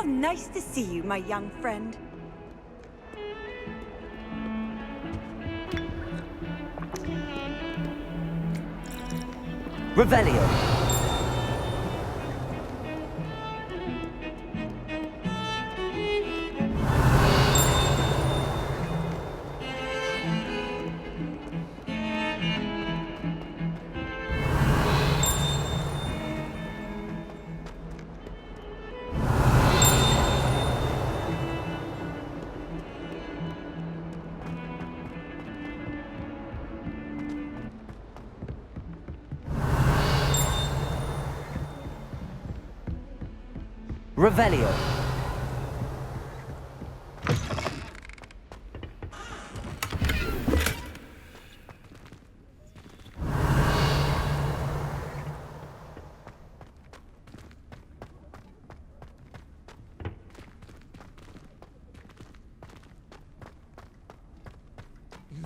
How nice to see you, my young friend. Revelio. Revelio.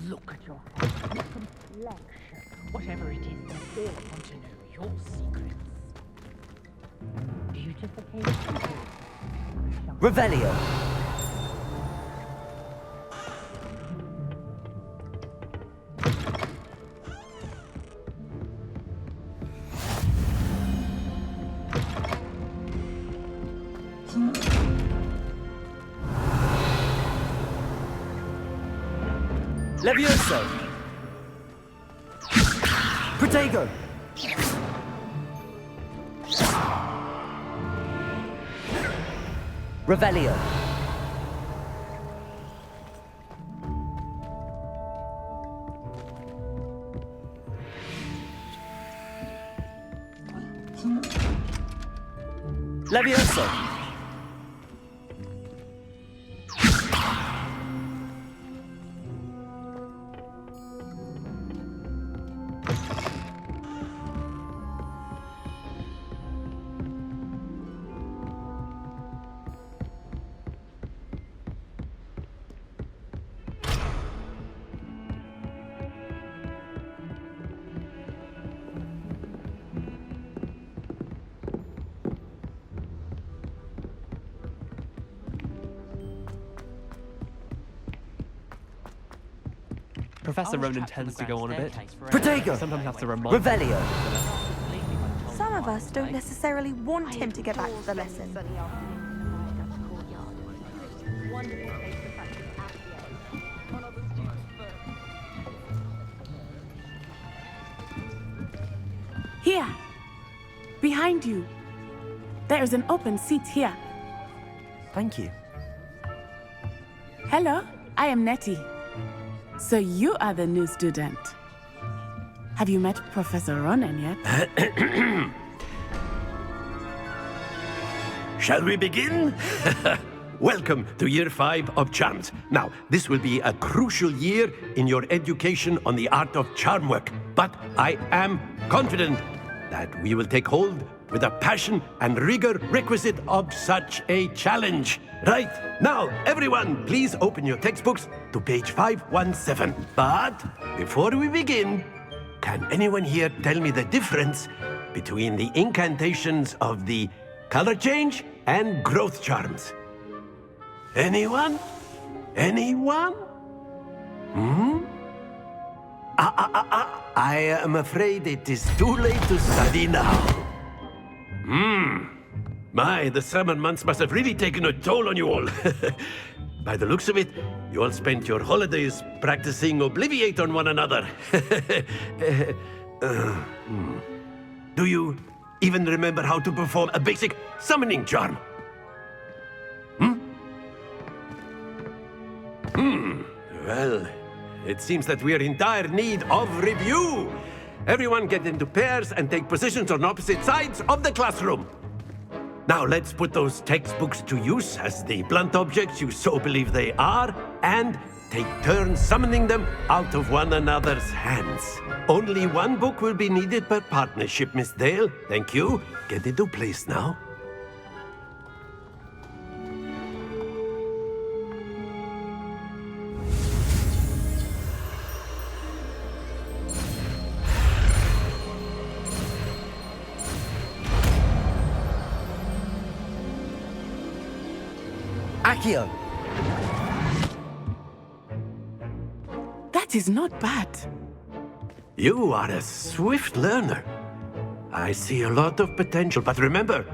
Look at your complexion. Whatever it is, they all want to know your secrets. Beautification. Revelio. Levioso. Protego. Revelio. Levioso. Professor Ronan tends to go on a bit. Protego. Sometimes have to remind Revelio. Some of us don't necessarily want him to get back to the lesson. Here, behind you. There is an open seat here. Thank you. Hello, I am Nettie. So you are the new student. Have you met Professor Ronan yet? Shall we begin? Welcome to Year 5 of Charms. Now, this will be a crucial year in your education on the art of charm work, but I am confident that we will take hold with the passion and rigor requisite of such a challenge. Right, now, everyone, please open your textbooks to page 517. But before we begin, can anyone here tell me the difference between the incantations of the color change and growth charms? Anyone? Anyone? I am afraid it is too late to study now. My, the summer months must have really taken a toll on you all. By the looks of it, you all spent your holidays practicing Obliviate on one another. Do you even remember how to perform a basic summoning charm? Well, it seems that we are in dire need of review. Everyone get into pairs and take positions on opposite sides of the classroom. Now let's put those textbooks to use as the blunt objects you so believe they are, and take turns summoning them out of one another's hands. Only one book will be needed per partnership, Miss Dale. Thank you. Get into place now. Accio. That is not bad. You are a swift learner. I see a lot of potential, but remember,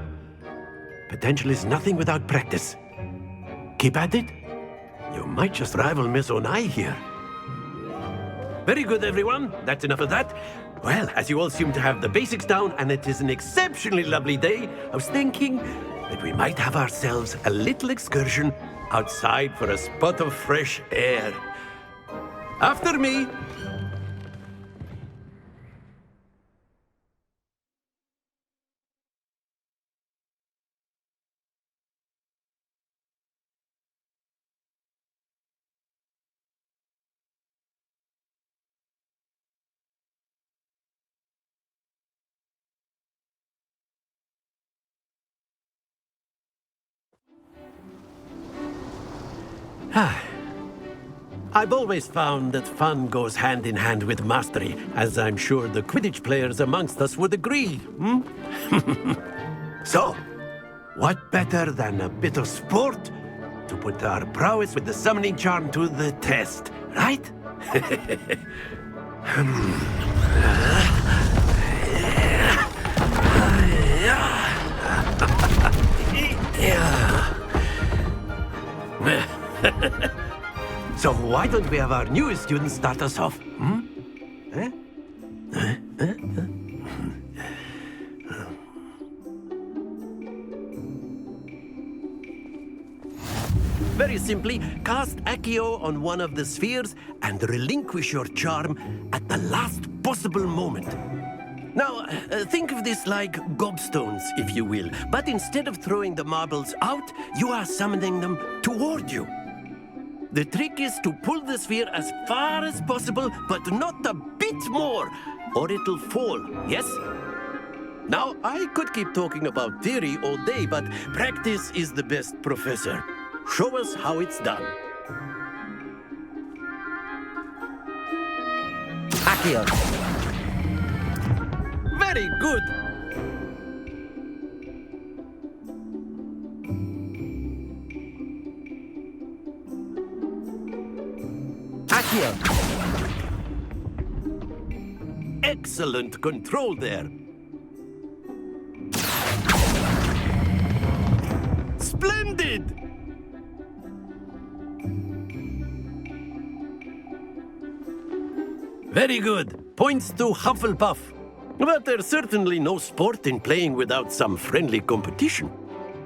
potential is nothing without practice. Keep at it. You might just rival Miss Onai here. Very good, everyone. That's enough of that. Well, as you all seem to have the basics down, and it is an exceptionally lovely day, I was thinking that we might have ourselves a little excursion outside for a spot of fresh air. After me. I've always found that fun goes hand in hand with mastery, as I'm sure the Quidditch players amongst us would agree. So, what better than a bit of sport to put our prowess with the summoning charm to the test, right? So why don't we have our newest student start us off? Very simply, cast Accio on one of the spheres and relinquish your charm at the last possible moment. Now, think of this like gobstones, if you will, but instead of throwing the marbles out, you are summoning them toward you. The trick is to pull the sphere as far as possible, but not a bit more, or it'll fall, yes? Now, I could keep talking about theory all day, but practice is the best professor. Show us how it's done. Accio. Very good. Accio. Excellent control there. Splendid! Very good. Points to Hufflepuff. But there's certainly no sport in playing without some friendly competition.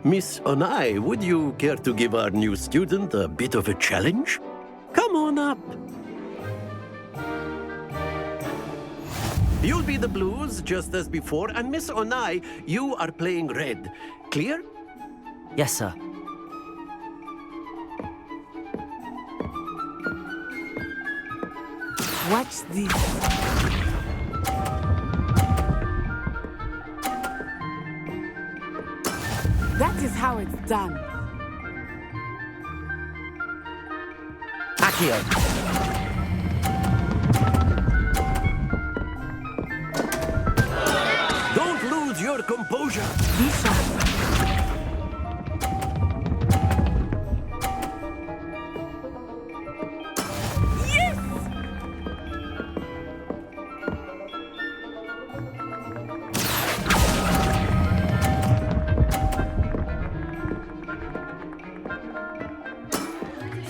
Miss Onai, would you care to give our new student a bit of a challenge? Come on up. You'll be the blues, just as before, and Miss Onai, you are playing red. Clear? Yes, sir. Watch this. That is how it's done. Accio. Don't lose your composure. Be sharp.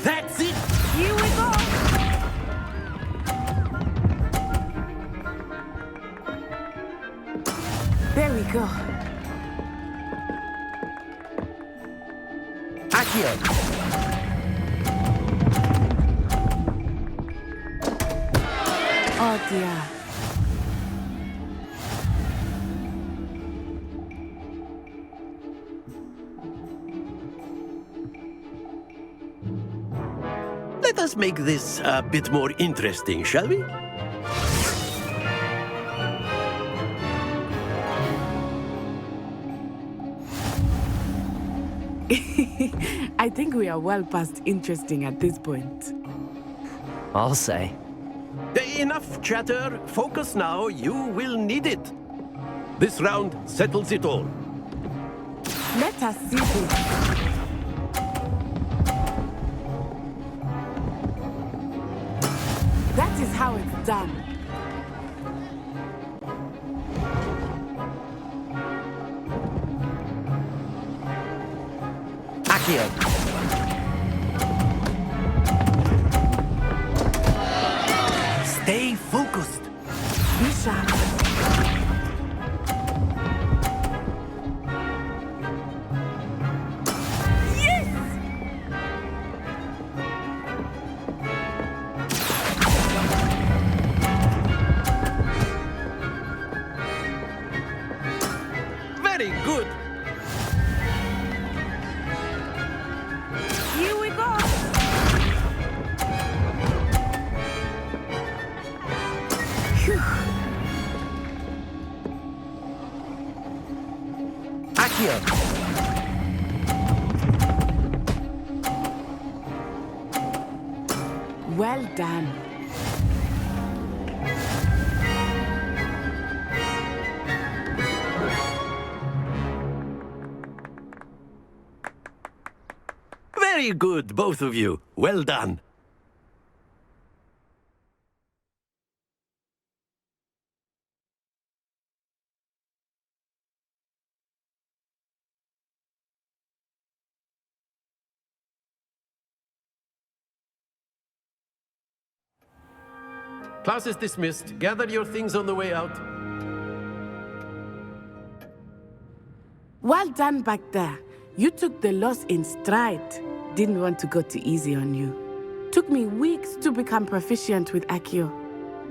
That's it. Here we go. There we go. Accio. Oh dear. Let us make this a bit more interesting, shall we? I think we are well past interesting at this point. I'll say. Enough chatter. Focus now. You will need it. This round settles it all. Let us see this. That is how it's done. Accio. Stay focused. Be sharp. Very good. Here we go. Phew. Accio. Well done. Very good, both of you. Well done. Class is dismissed. Gather your things on the way out. Well done back there. You took the loss in stride. Didn't want to go too easy on you. Took me weeks to become proficient with Accio.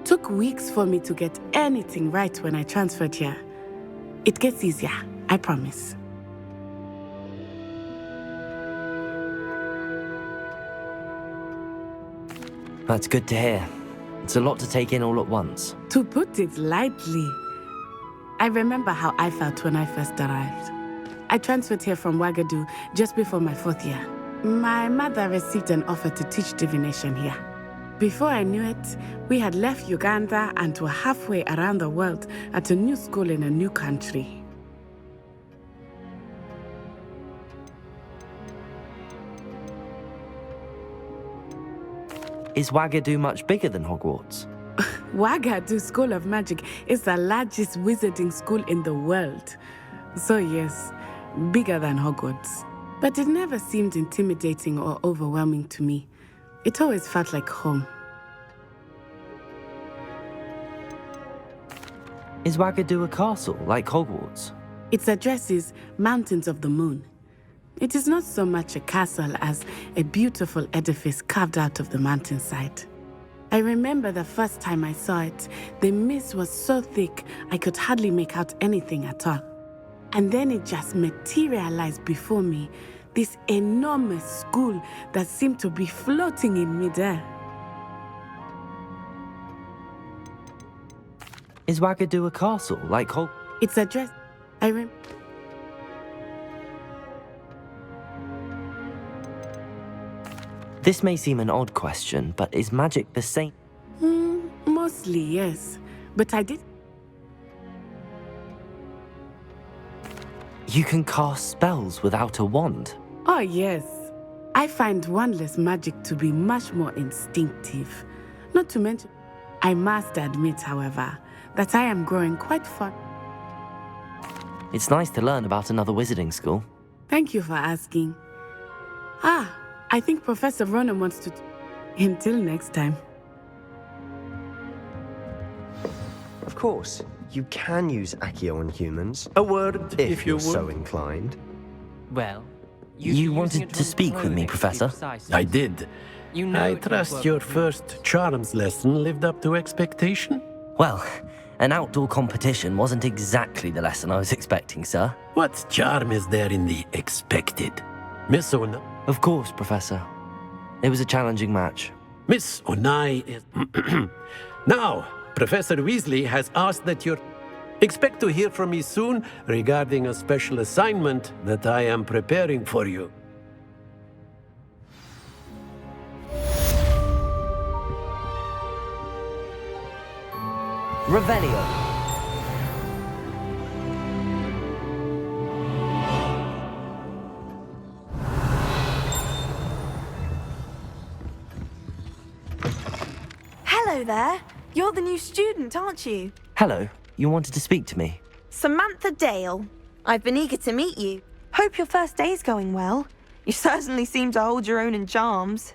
Took weeks for me to get anything right when I transferred here. It gets easier, I promise. That's good to hear. It's a lot to take in all at once. To put it lightly, I remember how I felt when I first arrived. I transferred here from Ouagadougou just before my 4th year. My mother received an offer to teach divination here. Before I knew it, we had left Uganda and were halfway around the world at a new school in a new country. Is Ouagadougou much bigger than Hogwarts? Ouagadougou School of Magic is the largest wizarding school in the world. So yes, bigger than Hogwarts. But it never seemed intimidating or overwhelming to me. It always felt like home. Is Ouagadougou a castle, like Hogwarts? Its address is Mountains of the Moon. It is not so much a castle as a beautiful edifice carved out of the mountainside. I remember the first time I saw it, the mist was so thick I could hardly make out anything at all. And then it just materialized before me, this enormous school that seemed to be floating in midair. Is Ouagadougou a castle, like Hogwarts? Its address, This may seem an odd question, but is magic the same? Mostly, yes. But I did. You can cast spells without a wand. Oh, yes. I find wandless magic to be much more instinctive. Not to mention, I must admit, however, that I am growing quite fond. It's nice to learn about another wizarding school. Thank you for asking. I think Professor Ronan wants to... Until next time. Of course, you can use Accio on humans. A word, if you're would. so inclined. Well, You wanted to speak with me, Professor? I did. You know I it trust won't your work. first charms lesson lived up to expectation. Well, an outdoor competition wasn't exactly the lesson I was expecting, sir. What charm is there in the expected? Miss Ona? Of course, Professor. It was a challenging match. Miss Onai is... Now, Professor Weasley has asked that you expect to hear from me soon regarding a special assignment that I am preparing for you. Revelio. Hello there. You're the new student, aren't you? Hello, you wanted to speak to me? Samantha Dale. I've been eager to meet you. Hope your first day's going well. You certainly seem to hold your own in charms.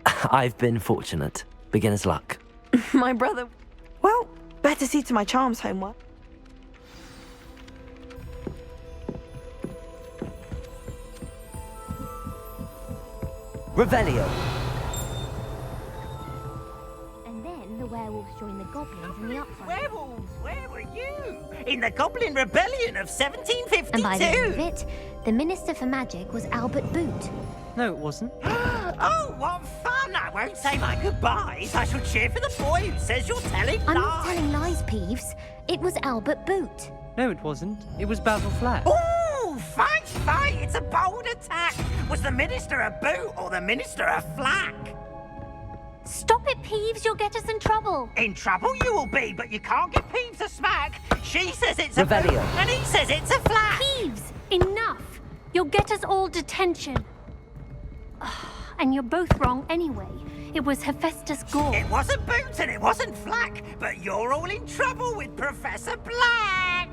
I've been fortunate. Beginner's luck. My brother... Well, better see to my charms homework. Revelio. And then the werewolves joined the goblins in the uprising. Werewolves, where were you? In the Goblin Rebellion of 1752. And by the end of it, the Minister for Magic was Albert Boot. No, it wasn't. Oh, what fun! I won't say my goodbyes. I shall cheer for the boy who says you're telling I'm lies. not telling lies, Peeves. It was Albert Boot. No, it wasn't. It was Basil Flack. Ooh, fight, fight! It's a bold attack. Was the Minister a boot or the Minister a flack? Stop it, Peeves. You'll get us in trouble. In trouble you will be, but you can't give Peeves a smack. She says it's a boot, Revelio. and he says it's a flack. Peeves, enough. You'll get us all detention. And you're both wrong anyway. It was Hephaestus Gore. It wasn't boot and it wasn't flack, but you're all in trouble with Professor Black.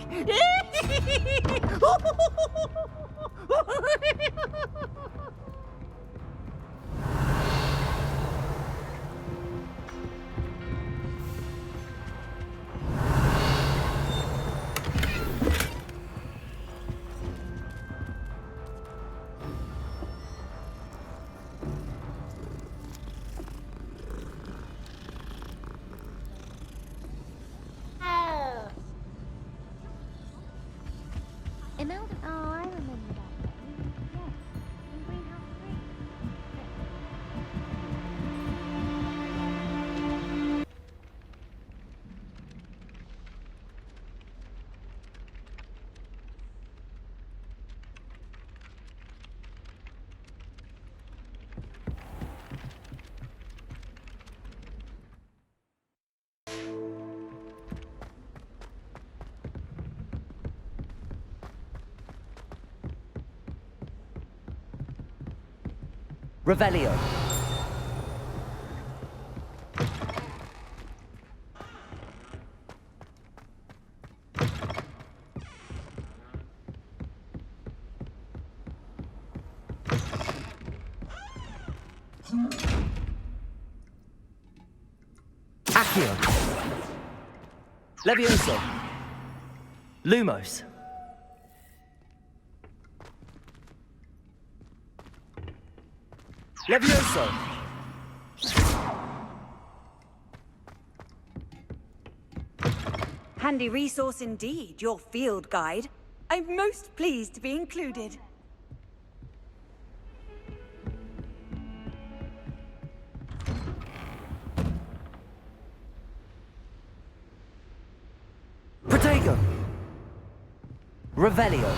Imelda. Oh, I remember that thing. Yes, in Greenhouse 3. Revelio. Accio. Levioso. Lumos. Levioso. Handy resource indeed, your field guide. I'm most pleased to be included. Protego. Revelio.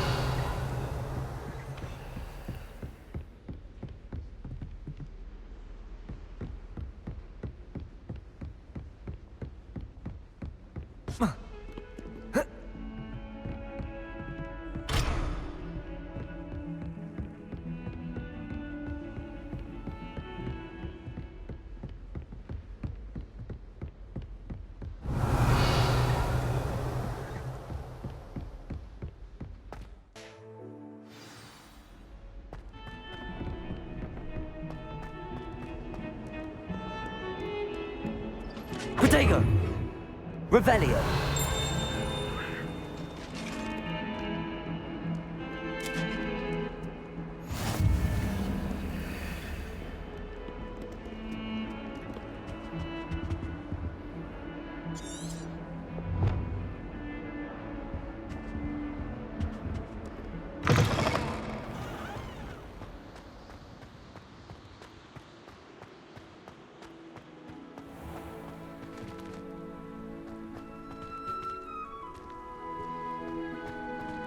Protego. Revelio.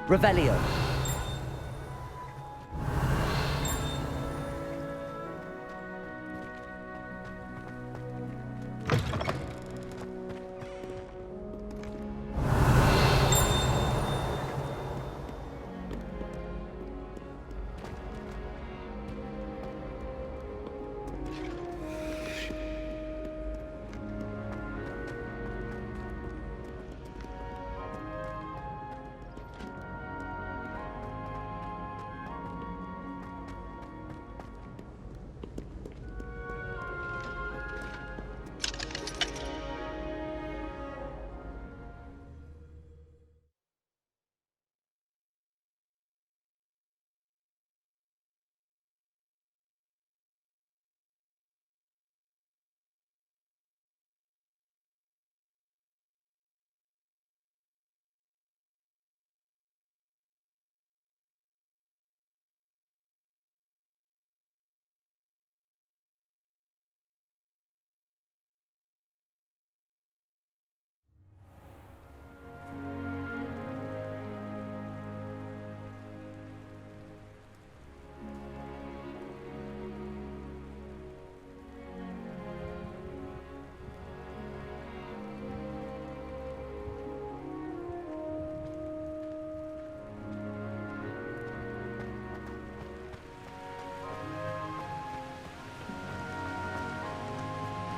Revelio.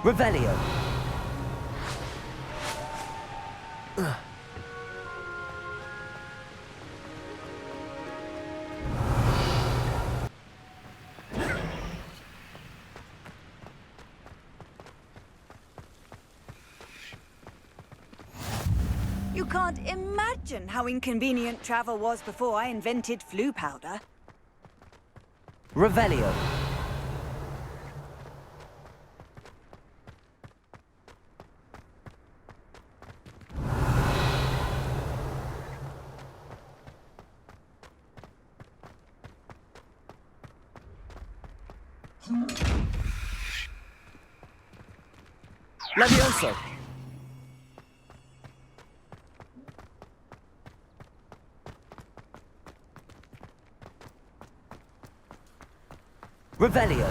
Revelio. You can't imagine how inconvenient travel was before I invented flu powder. Revelio. Levioso. Revelio.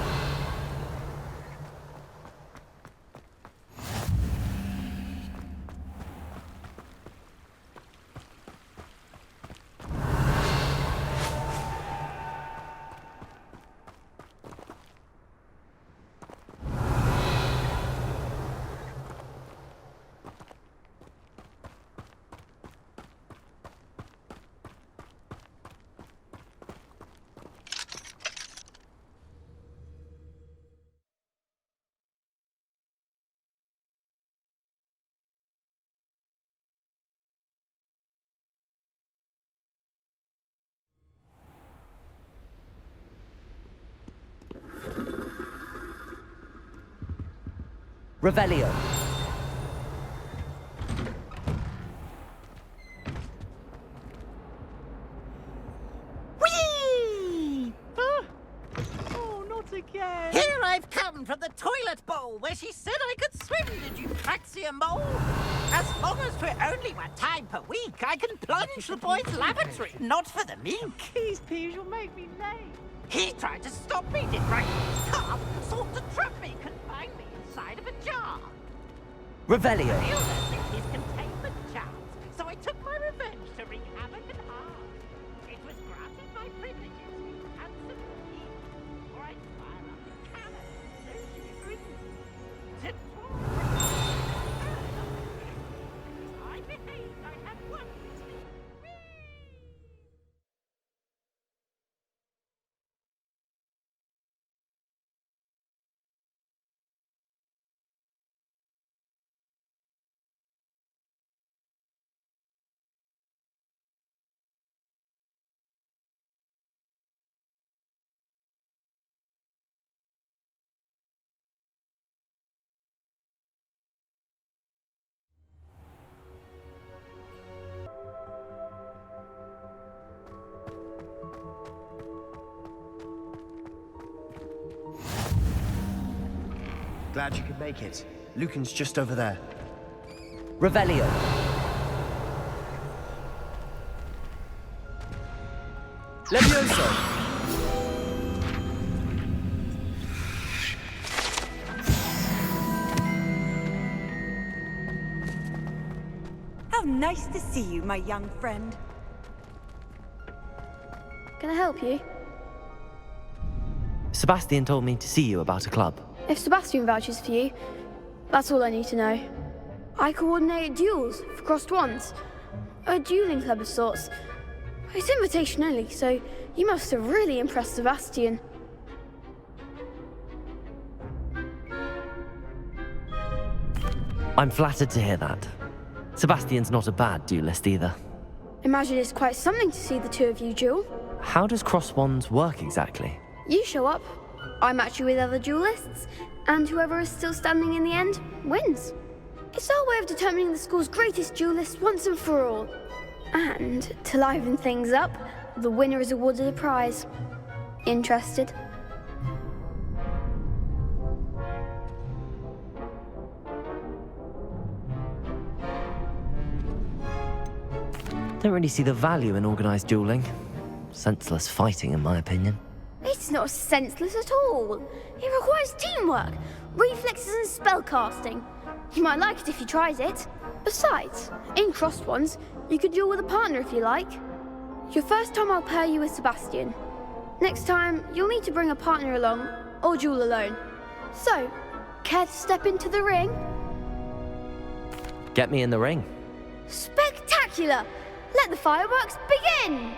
Revelio. Whee! Oh, not again. Here I've come from the toilet bowl where she said I could swim, did you praxia mole? As long as for only 1 time per week, I can plunge the boy's lavatory, not for the mink. Please, Peas, you'll make me late. He tried to stop me, did right? Carp sought to trap me, confine me inside of a jar. Revelio. Illness in his containment charms, so I took my revenge to wreak havoc and harm. It was granted my privileges, handsome and evil, or I'd fire up the cannon, so she agreed. To I behaved, I had one mistake. Glad you could make it. Lucan's just over there. Revelio. Levioso. How nice to see you, my young friend. Can I help you? Sebastian told me to see you about a club. If Sebastian vouches for you, that's all I need to know. I coordinate duels for crossed wands. A dueling club of sorts. It's invitation only, so you must have really impressed Sebastian. I'm flattered to hear that. Sebastian's not a bad duelist either. Imagine it's quite something to see the two of you duel. How does cross wands work exactly? You show up, I match you with other duelists, and whoever is still standing in the end wins. It's our way of determining the school's greatest duelist once and for all. And to liven things up, the winner is awarded a prize. Interested? Don't really see the value in organised dueling. Senseless fighting, in my opinion. It's not senseless at all. It requires teamwork, reflexes and spellcasting. You might like it if you tried it. Besides, in crossed ones, you could duel with a partner if you like. Your first time I'll pair you with Sebastian. Next time, you'll need to bring a partner along, or duel alone. So, Care to step into the ring? Get me in the ring. Spectacular! Let the fireworks begin!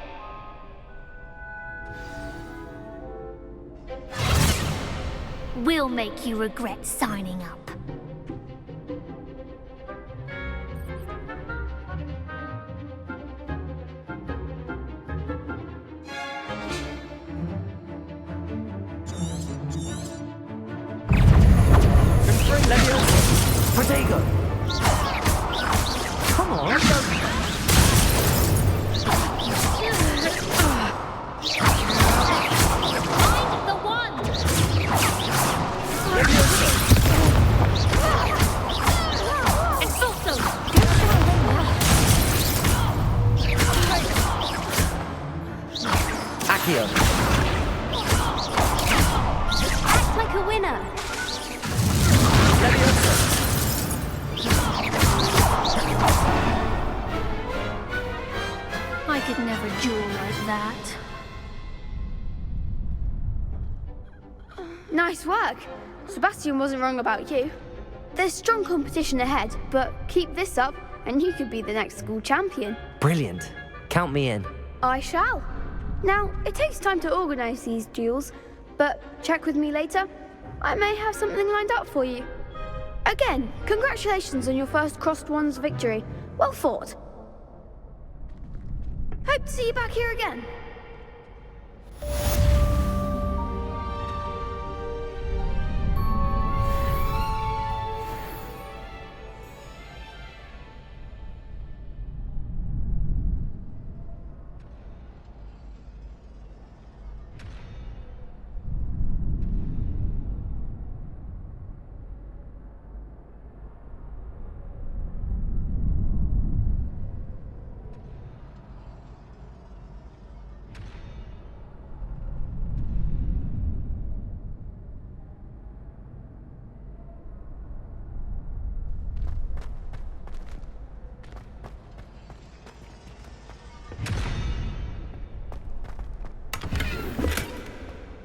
We'll make you regret signing up. Protego! Come on! Find the one! Expulso! Accio! Act like a winner! I could never duel like that. Nice work. Sebastian wasn't wrong about you. There's strong competition ahead, but keep this up and you could be the next school champion. Brilliant. Count me in. I shall. Now, it takes time to organize these duels, but check with me later. I may have something lined up for you. Again, congratulations on your first Crossed Ones victory. Well fought. Hope to see you back here again.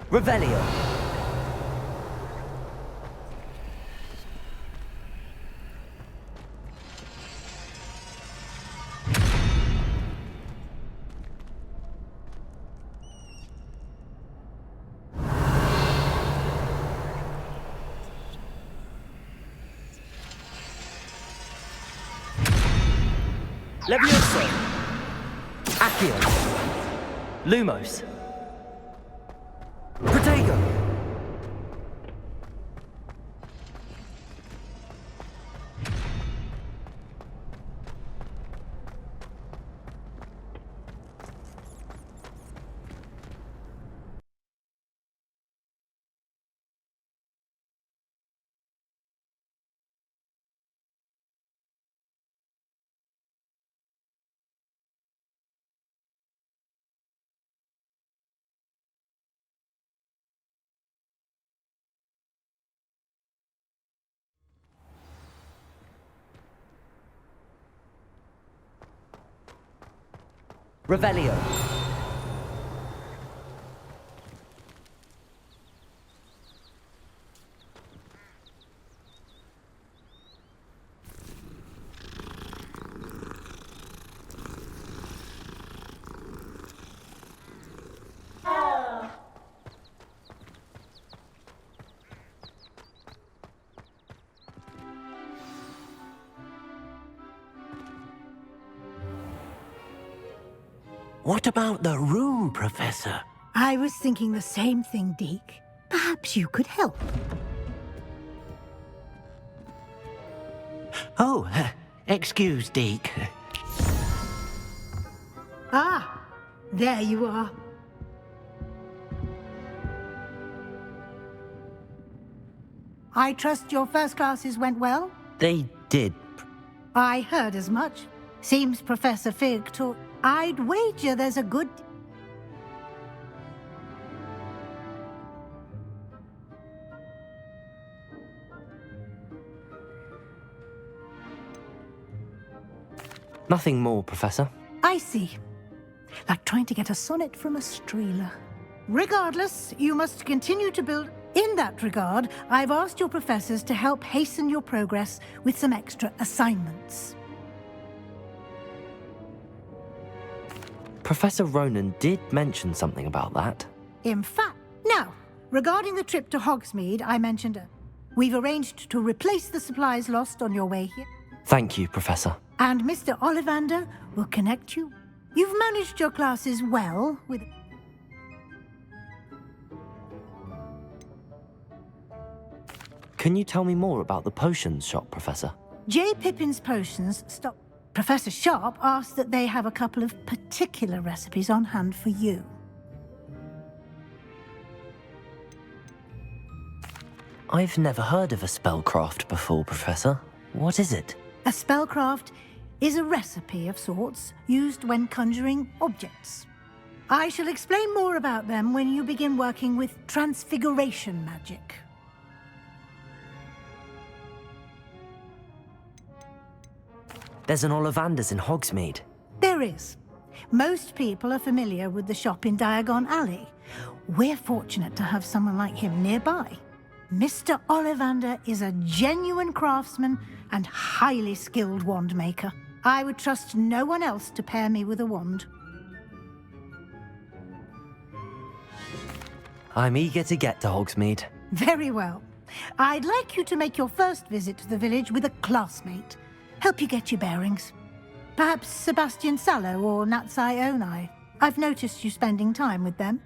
Revelio. Levioso. Accio. Lumos. Protego. Revelio. What about the room, Professor? I was thinking the same thing, Deke. Perhaps you could help. Oh, excuse, Deke. Ah, there you are. I trust your first classes went well? They did. I heard as much. Seems Professor Fig taught... I'd wager there's a good... Nothing more, Professor. I see. Like trying to get a sonnet from a streeler. Regardless, you must continue to build... In that regard, I've asked your professors to help hasten your progress with some extra assignments. Professor Ronan did mention something about that. In fact, now, regarding the trip to Hogsmeade I mentioned, we've arranged to replace the supplies lost on your way here. Thank you, Professor. And Mr. Ollivander will connect you. You've managed your classes well with... Can you tell me more about the potions shop, Professor? J. Pippin's potions stop... Professor Sharp asked that they have a couple of particular recipes on hand for you. I've never heard of a spellcraft before, Professor. What is it? A spellcraft is a recipe of sorts used when conjuring objects. I shall explain more about them when you begin working with transfiguration magic. There's an Ollivander's in Hogsmeade. There is. Most people are familiar with the shop in Diagon Alley. We're fortunate to have someone like him nearby. Mr. Ollivander is a genuine craftsman and highly skilled wand maker. I would trust no one else to pair me with a wand. I'm eager to get to Hogsmeade. Very well. I'd like you to make your first visit to the village with a classmate. Help you get your bearings. Perhaps Sebastian Sallow or Natsai Onai. I've noticed you spending time with them.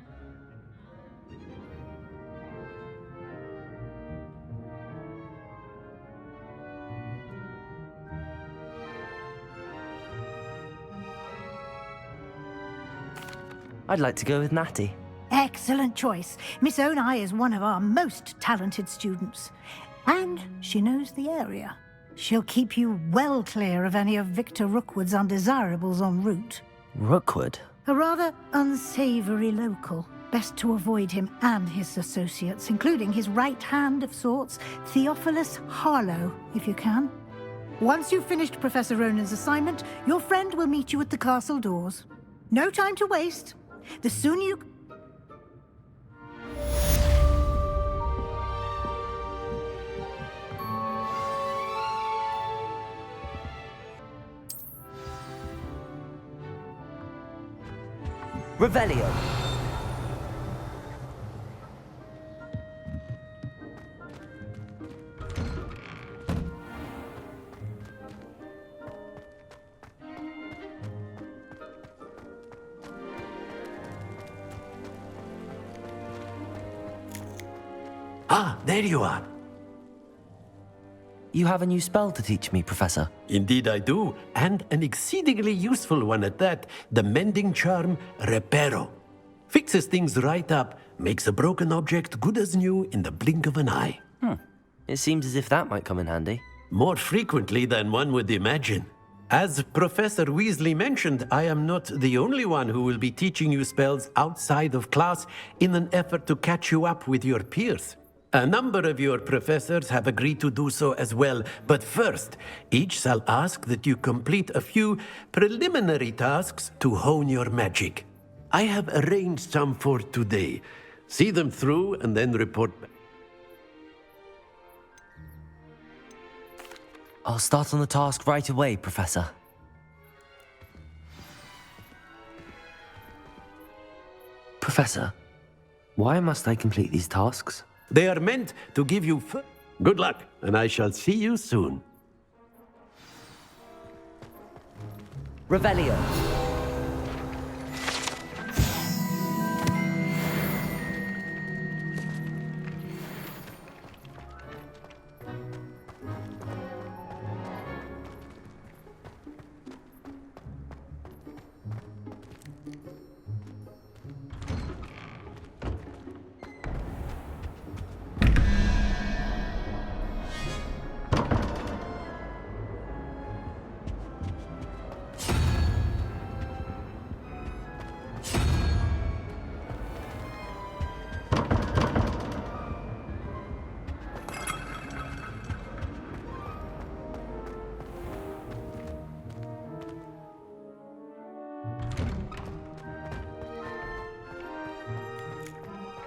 I'd like to go with Natty. Excellent choice. Miss Onai is one of our most talented students. And she knows the area. She'll keep you well clear of any of Victor Rookwood's undesirables en route. Rookwood? A rather unsavory local. Best to avoid him and his associates, including his right hand of sorts, Theophilus Harlow, if you can. Once you've finished Professor Ronan's assignment, your friend will meet you at the castle doors. No time to waste. The sooner you... Revelio. Ah, there you are. You have a new spell to teach me, Professor. Indeed I do, and an exceedingly useful one at that, the mending charm Reparo. Fixes things right up, makes a broken object good as new in the blink of an eye. It seems as if that might come in handy. More frequently than one would imagine. As Professor Weasley mentioned, I am not the only one who will be teaching you spells outside of class in an effort to catch you up with your peers. A number of your professors have agreed to do so as well, but first, each shall ask that you complete a few preliminary tasks to hone your magic. I have arranged some for today. See them through and then report back. I'll start on the task right away, Professor. Professor, why must I complete these tasks? They are meant to give you good luck, and I shall see you soon. Revelio.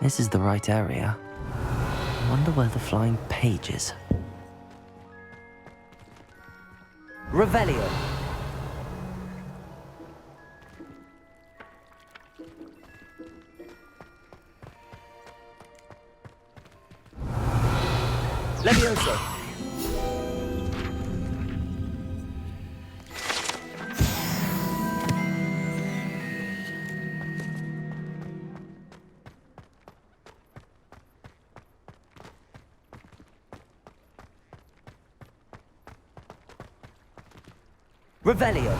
This is the right area. Wonder where the flying page is. Revelio. Levioso. Revelio.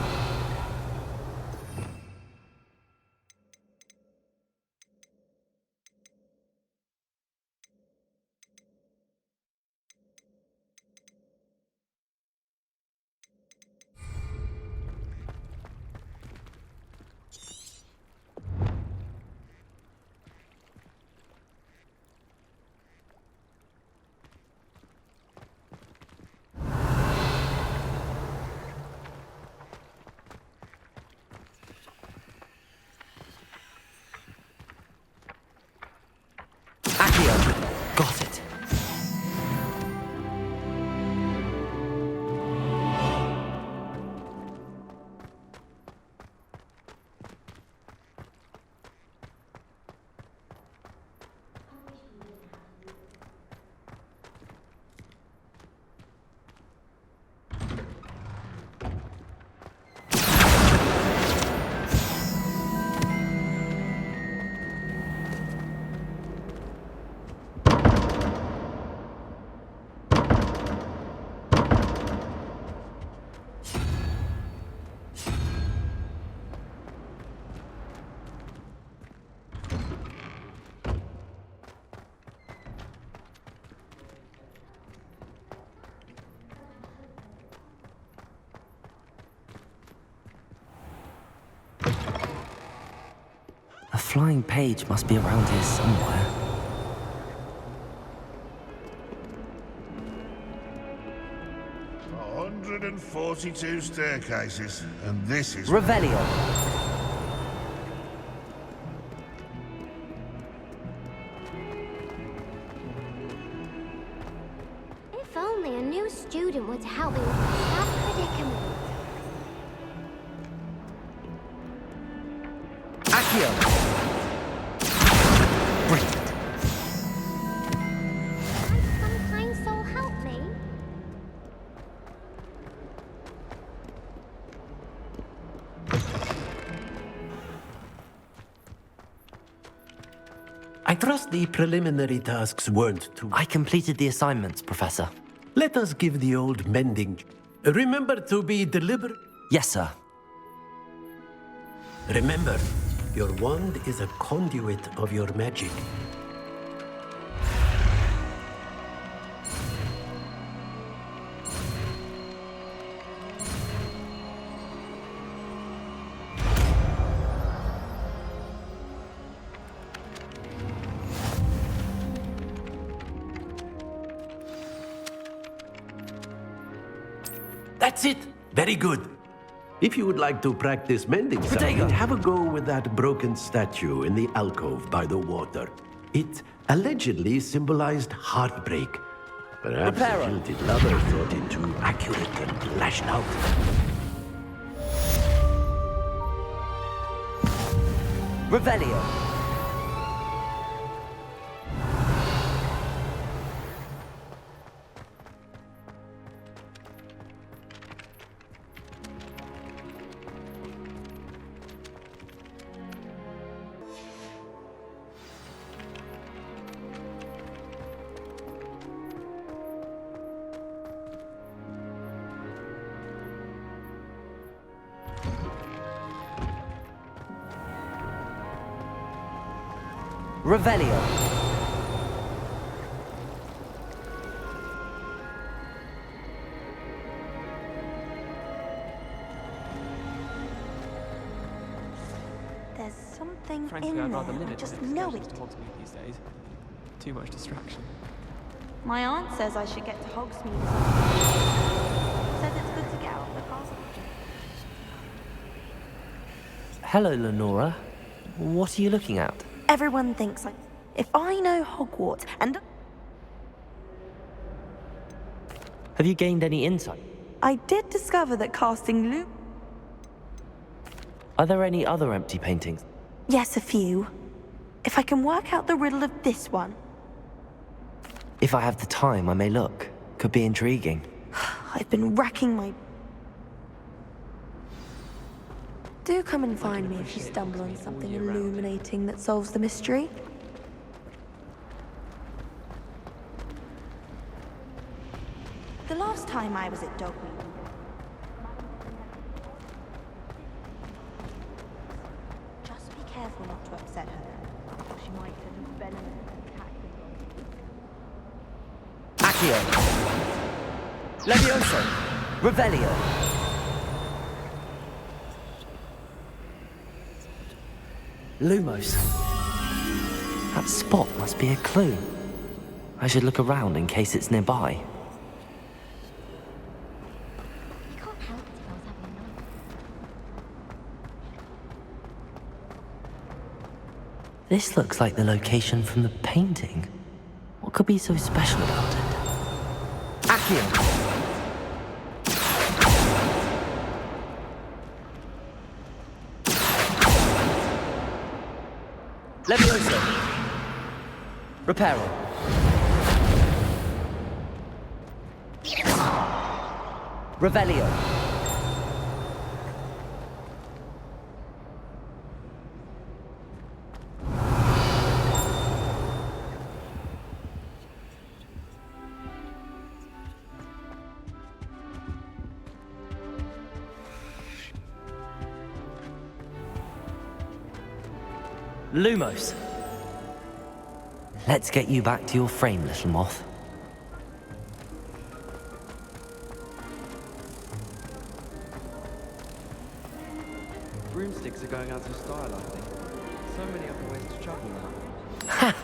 Got it. A flying page must be around here somewhere. A 142 staircases, and this is... Revelio. If only a new student were to help me with that predicament. Accio. Brilliant. Can some kind soul help me? I trust the preliminary tasks weren't too... I completed the assignments, Professor. Let us give the old mending... Remember to be deliberate. Yes, sir. Remember, your wand is a conduit of your magic. That's it! Very good. If you would like to practice mending something, have a go with that broken statue in the alcove by the water. It allegedly symbolized heartbreak. Perhaps a jilted lover thought it too accurate and lashed out. Revelio. Revelio. There's something Frankly, in I'd rather there. live I it just than know excursions it. to Hogsmeade these days. Too much distraction. My aunt says I should get to Hogsmeade this afternoon. Says it's good to get out of the castle. Hello, Lenora. What are you looking at? Everyone thinks if I know Hogwarts and... Have you gained any insight? I did discover that casting loop. Are there any other empty paintings? Yes, a few. If I can work out the riddle of this one. If I have the time, I may look. Could be intriguing. I've been racking my... Do come and find me if you stumble on something illuminating that solves the mystery. The last time I was at Dogmeat. Just be careful not to upset her. She might turn venomous and attack the dog. Accio! Levioso! Revelio! Lumos. That spot must be a clue. I should look around in case it's nearby. This looks like the location from the painting. What could be so special about it? Accio! Levioso! Reparo! Revelio! Lumos. Let's get you back to your frame, little moth. Broomsticks are going out of style, I think. So many other ways to travel now. Ha!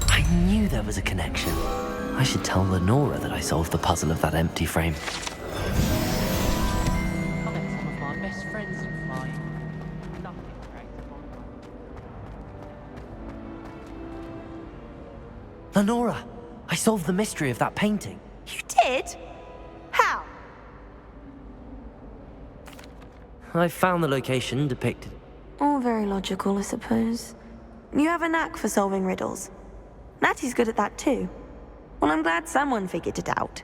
I knew there was a connection. I should tell Lenora that I solved the puzzle of that empty frame. I met some of my best friends in flying. Nothing great upon Lenora! I solved the mystery of that painting. You did? How? I found the location depicted. All very logical, I suppose. You have a knack for solving riddles. Natty's good at that too. Well, I'm glad someone figured it out.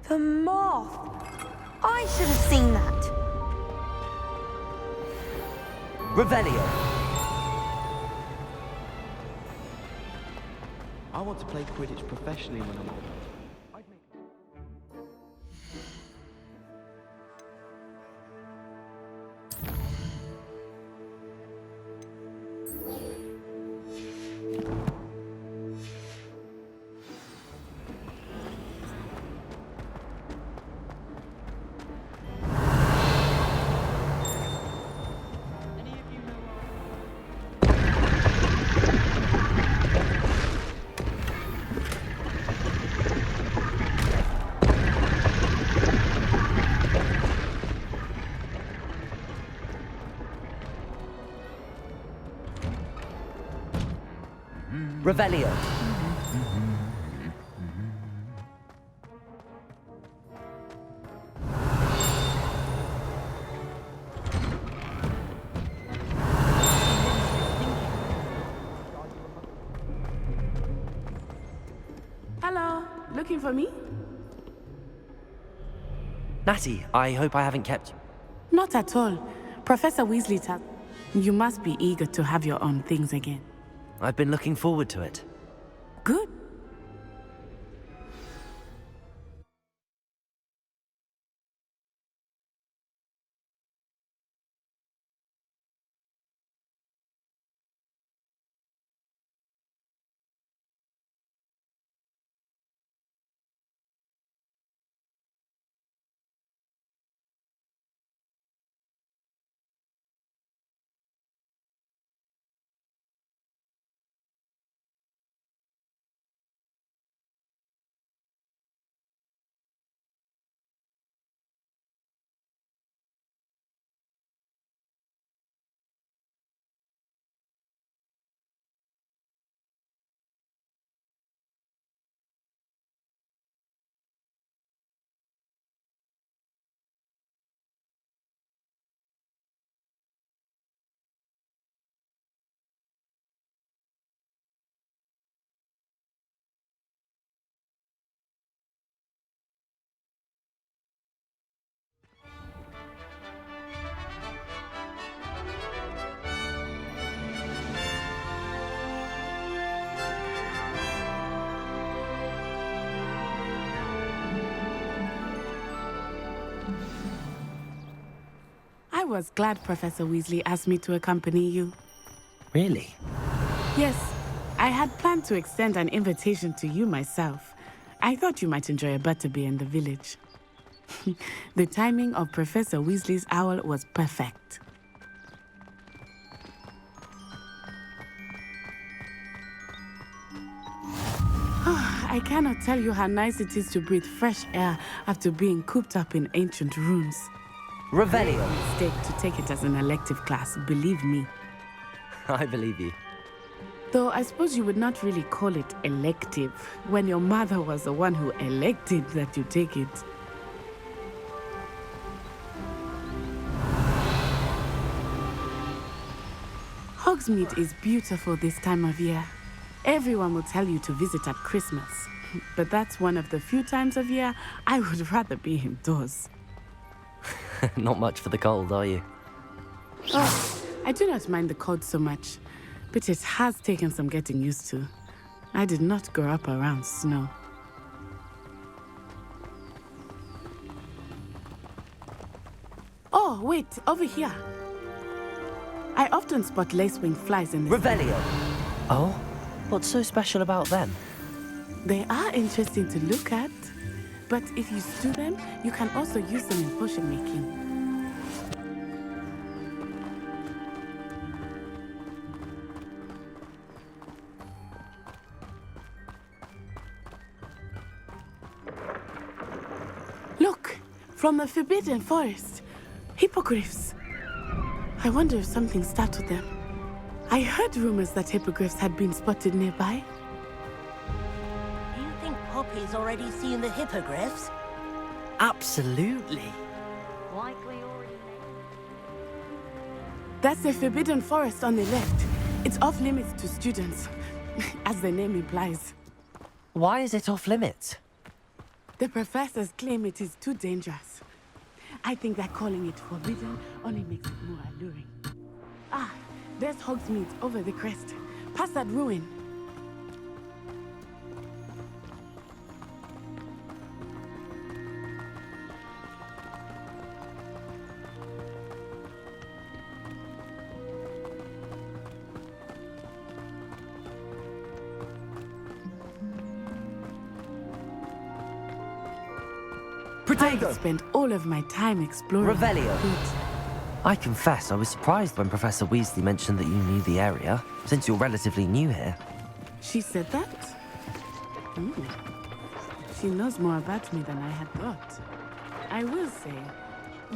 The moth! I should have seen that. Revelio! I want to play Quidditch professionally when I'm older. Revelio! Hello, looking for me? Natty, I hope I haven't kept you. Not at all. Professor Weasley tells you must be eager to have your own things again. I've been looking forward to it. Good. was glad Professor Weasley asked me to accompany you. Really? Yes, I had planned to extend an invitation to you myself. I thought you might enjoy a butterbeer in the village. The timing of Professor Weasley's owl was perfect. I cannot tell you how nice it is to breathe fresh air after being cooped up in ancient ruins. Revelio. Mistake to take it as an elective class, believe me. I believe you. Though I suppose you would not really call it elective when your mother was the one who elected that you take it. Hogsmeade is beautiful this time of year. Everyone will tell you to visit at Christmas, but that's one of the few times of year I would rather be indoors. Not much for the cold, are you? Oh, I do not mind the cold so much, but it has taken some getting used to. I did not grow up around snow. Oh, wait, over here. I often spot lacewing flies in this. Revelio. Oh? What's so special about them? They are interesting to look at, but if you stew them, you can also use them in potion making. Look, from the Forbidden Forest, hippogriffs. I wonder if something startled them. I heard rumors that hippogriffs had been spotted nearby. You think Poppy's already seen the hippogriffs? Absolutely. Likely already. That's the Forbidden Forest on the left. It's off limits to students, as the name implies. Why is it off limits? The professors claim it is too dangerous. I think that calling it forbidden only makes it more alluring. Ah, there's Hogsmeade over the crest. Past that ruin. I spent all of my time exploring. Revelio. I confess, I was surprised when Professor Weasley mentioned that you knew the area, since you're relatively new here. She said that? She knows more about me than I had thought. I will say,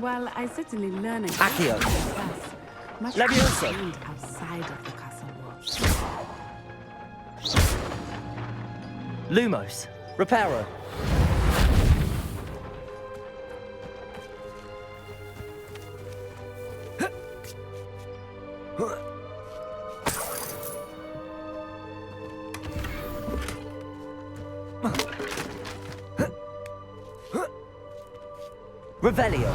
while I certainly learn a Accio. class, much Leviosa. happened outside of the castle walls. Lumos. Reparo. Revelio.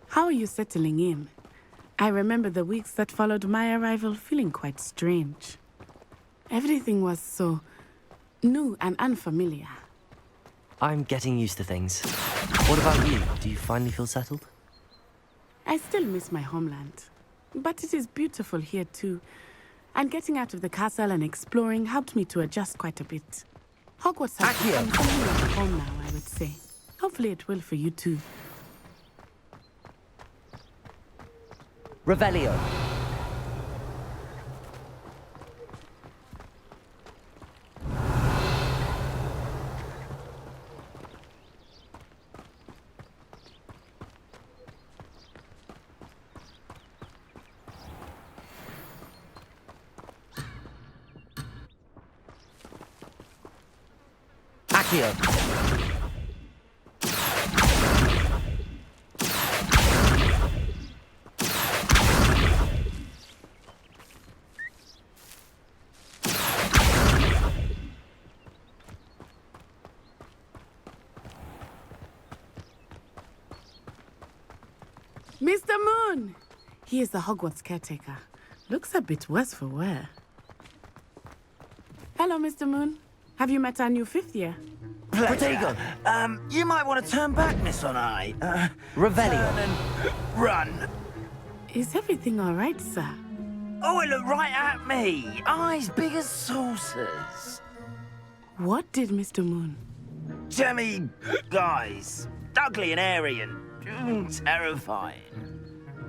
How are you settling in? I remember the weeks that followed my arrival feeling quite strange. Everything was so new and unfamiliar. I'm getting used to things. What about you? Do you finally feel settled? I still miss my homeland, but it is beautiful here too. And getting out of the castle and exploring helped me to adjust quite a bit. Hogwarts has become something like home now, I would say. Hopefully it will for you too. Revelio. Accio. Mr. Moon! He is the Hogwarts caretaker. Looks a bit worse for wear. Hello, Mr. Moon. Have you met our new fifth year? Protego, you might want to turn back, Miss Onai. Revelio. Turn and run. Is everything all right, sir? Oh, it looked right at me. Eyes big as saucers. What did Mr. Moon? Jemmy guys. Ugly and airy and terrifying.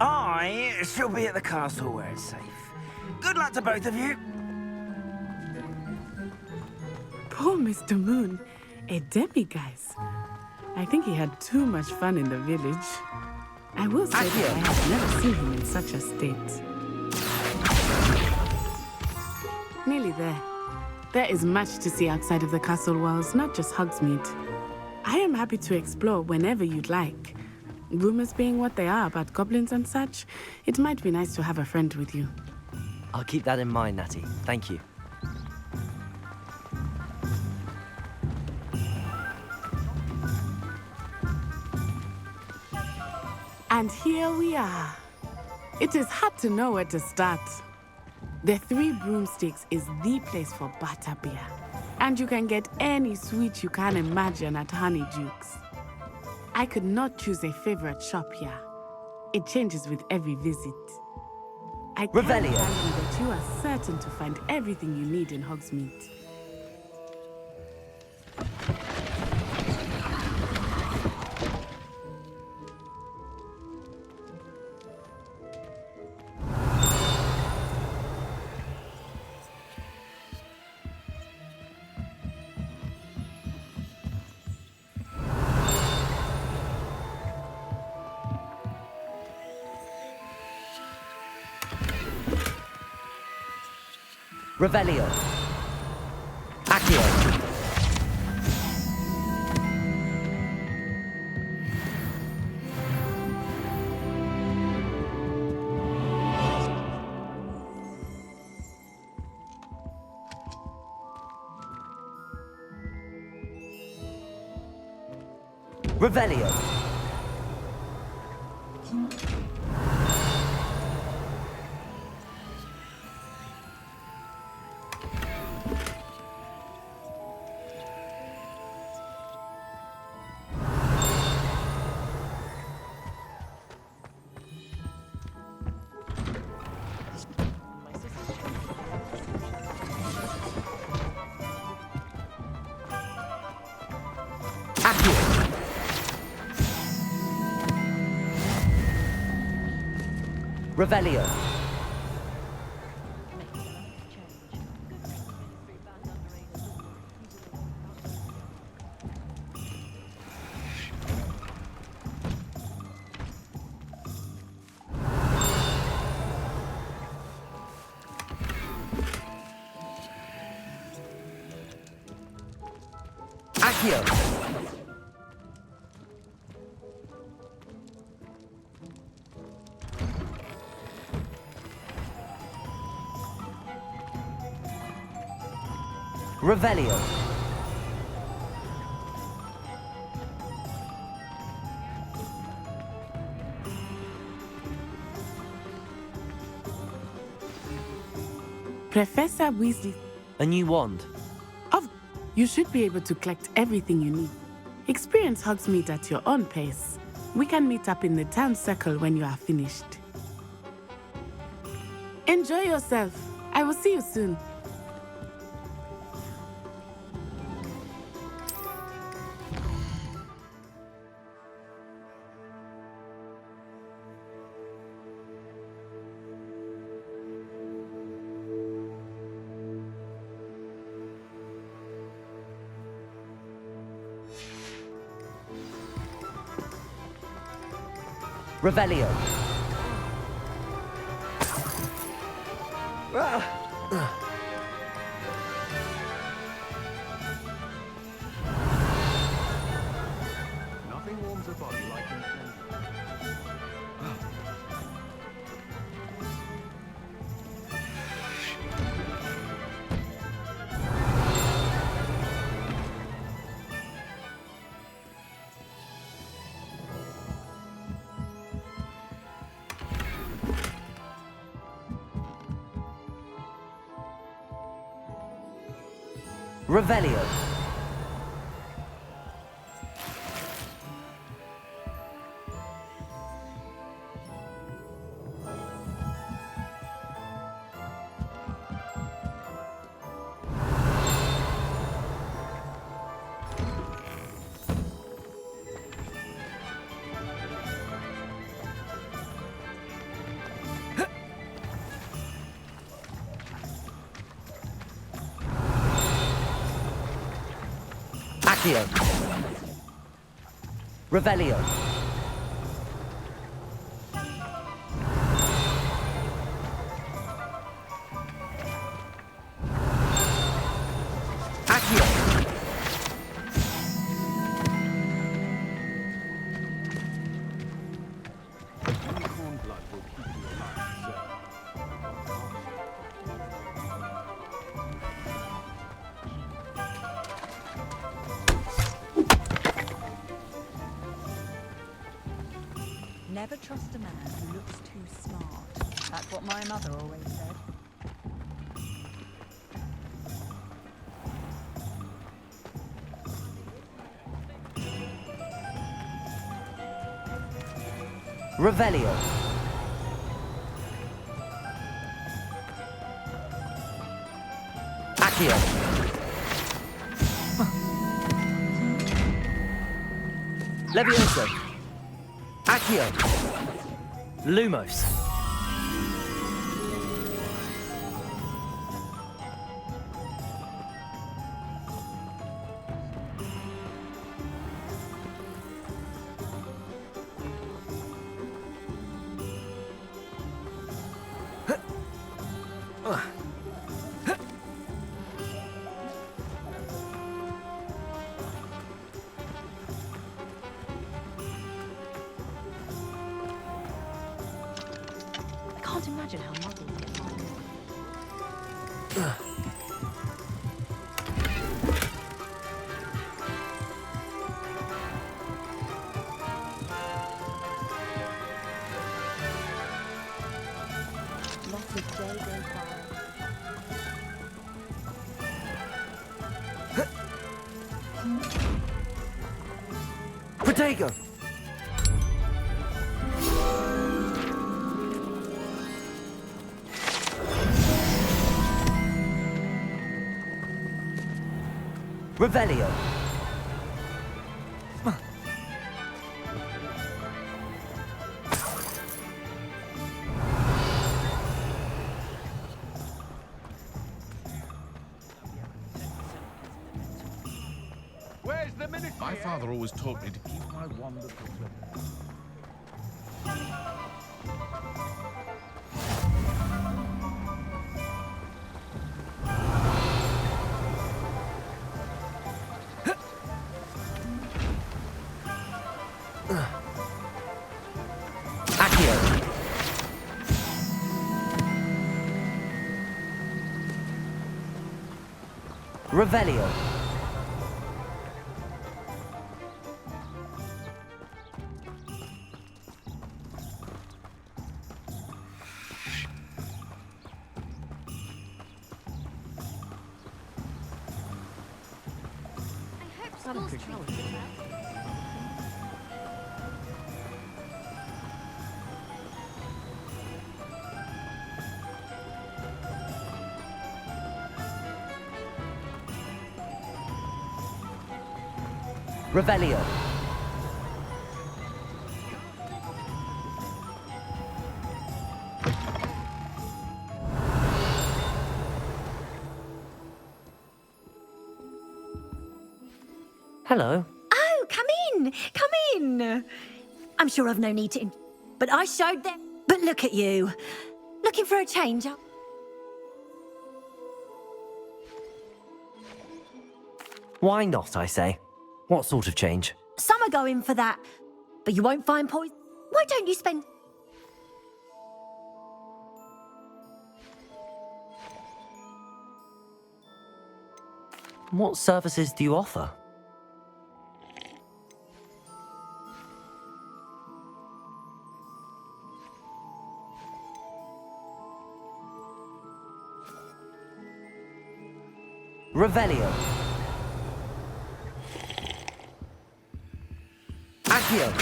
I shall be at the castle where it's safe. Good luck to both of you. Poor Mr. Moon. A demiguise. I think he had too much fun in the village. I will say that I have never seen him in such a state. Nearly there. There is much to see outside of the castle walls, not just Hogsmeade. I am happy to explore whenever you'd like. Rumors being what they are about goblins and such, it might be nice to have a friend with you. I'll keep that in mind, Natty. Thank you. And here we are. It is hard to know where to start. The Three Broomsticks is the place for butterbeer. And you can get any sweet you can imagine at Honeydukes. I could not choose a favorite shop here. It changes with every visit. I can tell you that you are certain to find everything you need in Hogsmeade. Revelio. Accio. Revelio. Revelio. Accio. Revelio. Professor Weasley. A new wand. You should be able to collect everything you need. Experience Hogsmeade at your own pace. We can meet up in the town circle when you are finished. Enjoy yourself. I will see you soon. Revelio. Revelio. Accio. Revelio. Accio. Unicorn blood will keep you alive, sir. Never trust a man who looks too smart. That's what my mother always said. Revelio. Accio. Levioso. Accio. Lumos. I can't imagine how muggles get by. Lots of day go by. Protego. Revelio. Where's the minute? My father always taught me to keep my wand at the flip. Accio. Revelio. Revelio. Hello. Oh, come in! Come in! I'm sure I've no need to... But I showed them... But look at you. Looking for a change, huh? Why not, I say? What sort of change? Some are going for that. But you won't find poison. Why don't you spend... What services do you offer? Revelio. Accio.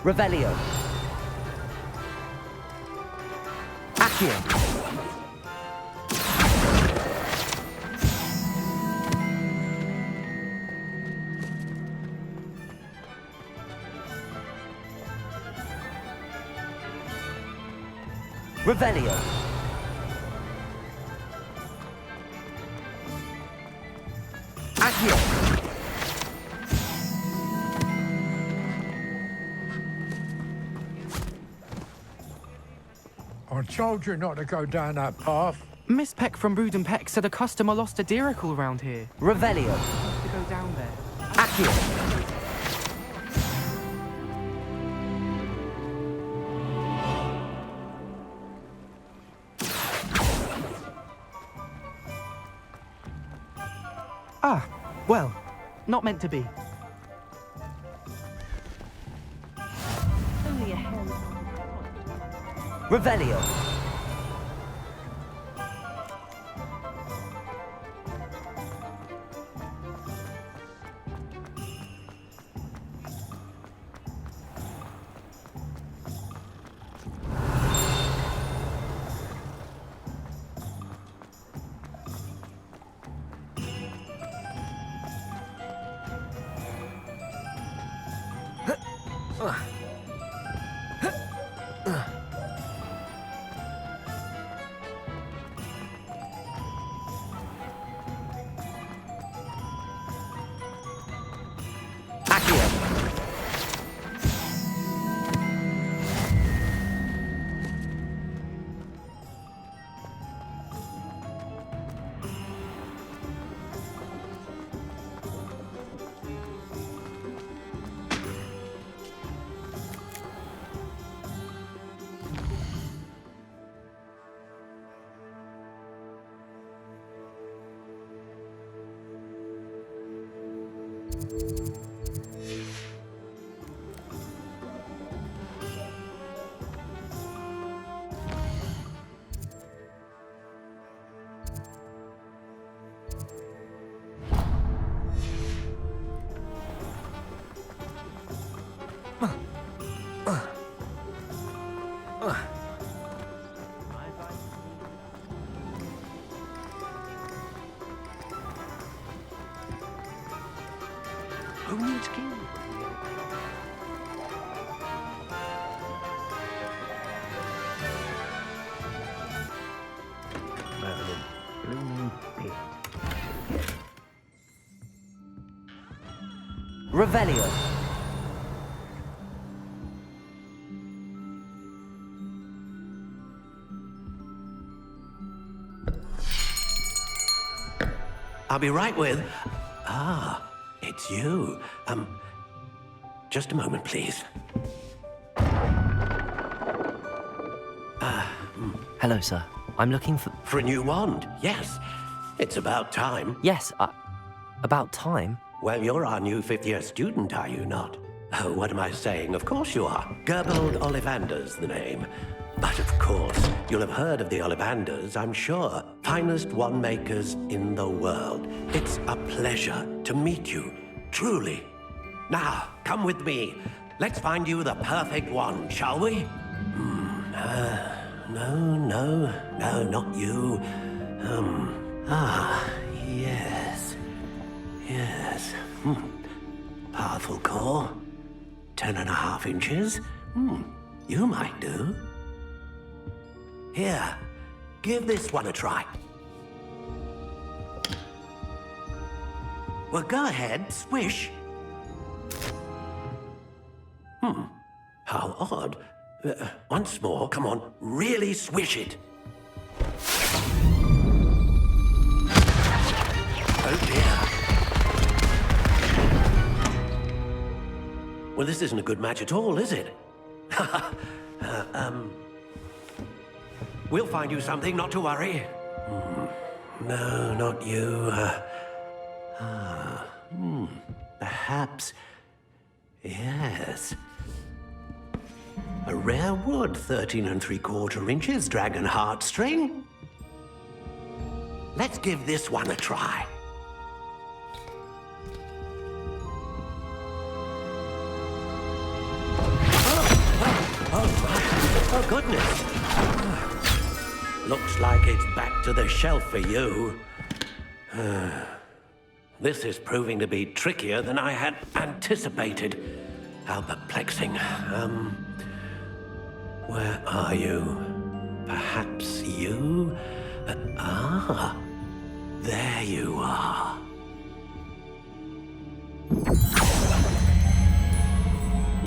Revelio. Accio. Revelio. Accio. I told you not to go down that path. Miss Peck from Brood and Peck said a customer lost a deericle around here. Revelio. To go down there. Accio. Ah, well, not meant to be. Only a hell. Revelio. Who needs king? Revelio. I'll be right with... Ah, it's you. Just a moment, please. Hello, sir. I'm looking for... For a new wand, yes. It's about time. Yes, about time? Well, you're our new fifth-year student, are you not? Oh, what am I saying? Of course you are. Gerbold Ollivander's the name. But of course, you'll have heard of the Ollivanders, I'm sure. Finest wand makers in the world. It's a pleasure to meet you, truly. Now, come with me. Let's find you the perfect wand, shall we? No, not you. Yes. Yes. Powerful core. 10.5 inches. You might do. Here, give this one a try. Well, go ahead, swish. How odd. Once more, come on, really swish it. Oh dear. Well, this isn't a good match at all, is it? We'll find you something, not to worry. No, not you. Perhaps. Yes. A rare wood, 13 3/4 inches, dragon heartstring. Let's give this one a try. Oh, goodness. Looks like it's back to the shelf for you. This is proving to be trickier than I had anticipated. How perplexing. Where are you? Perhaps you? There you are.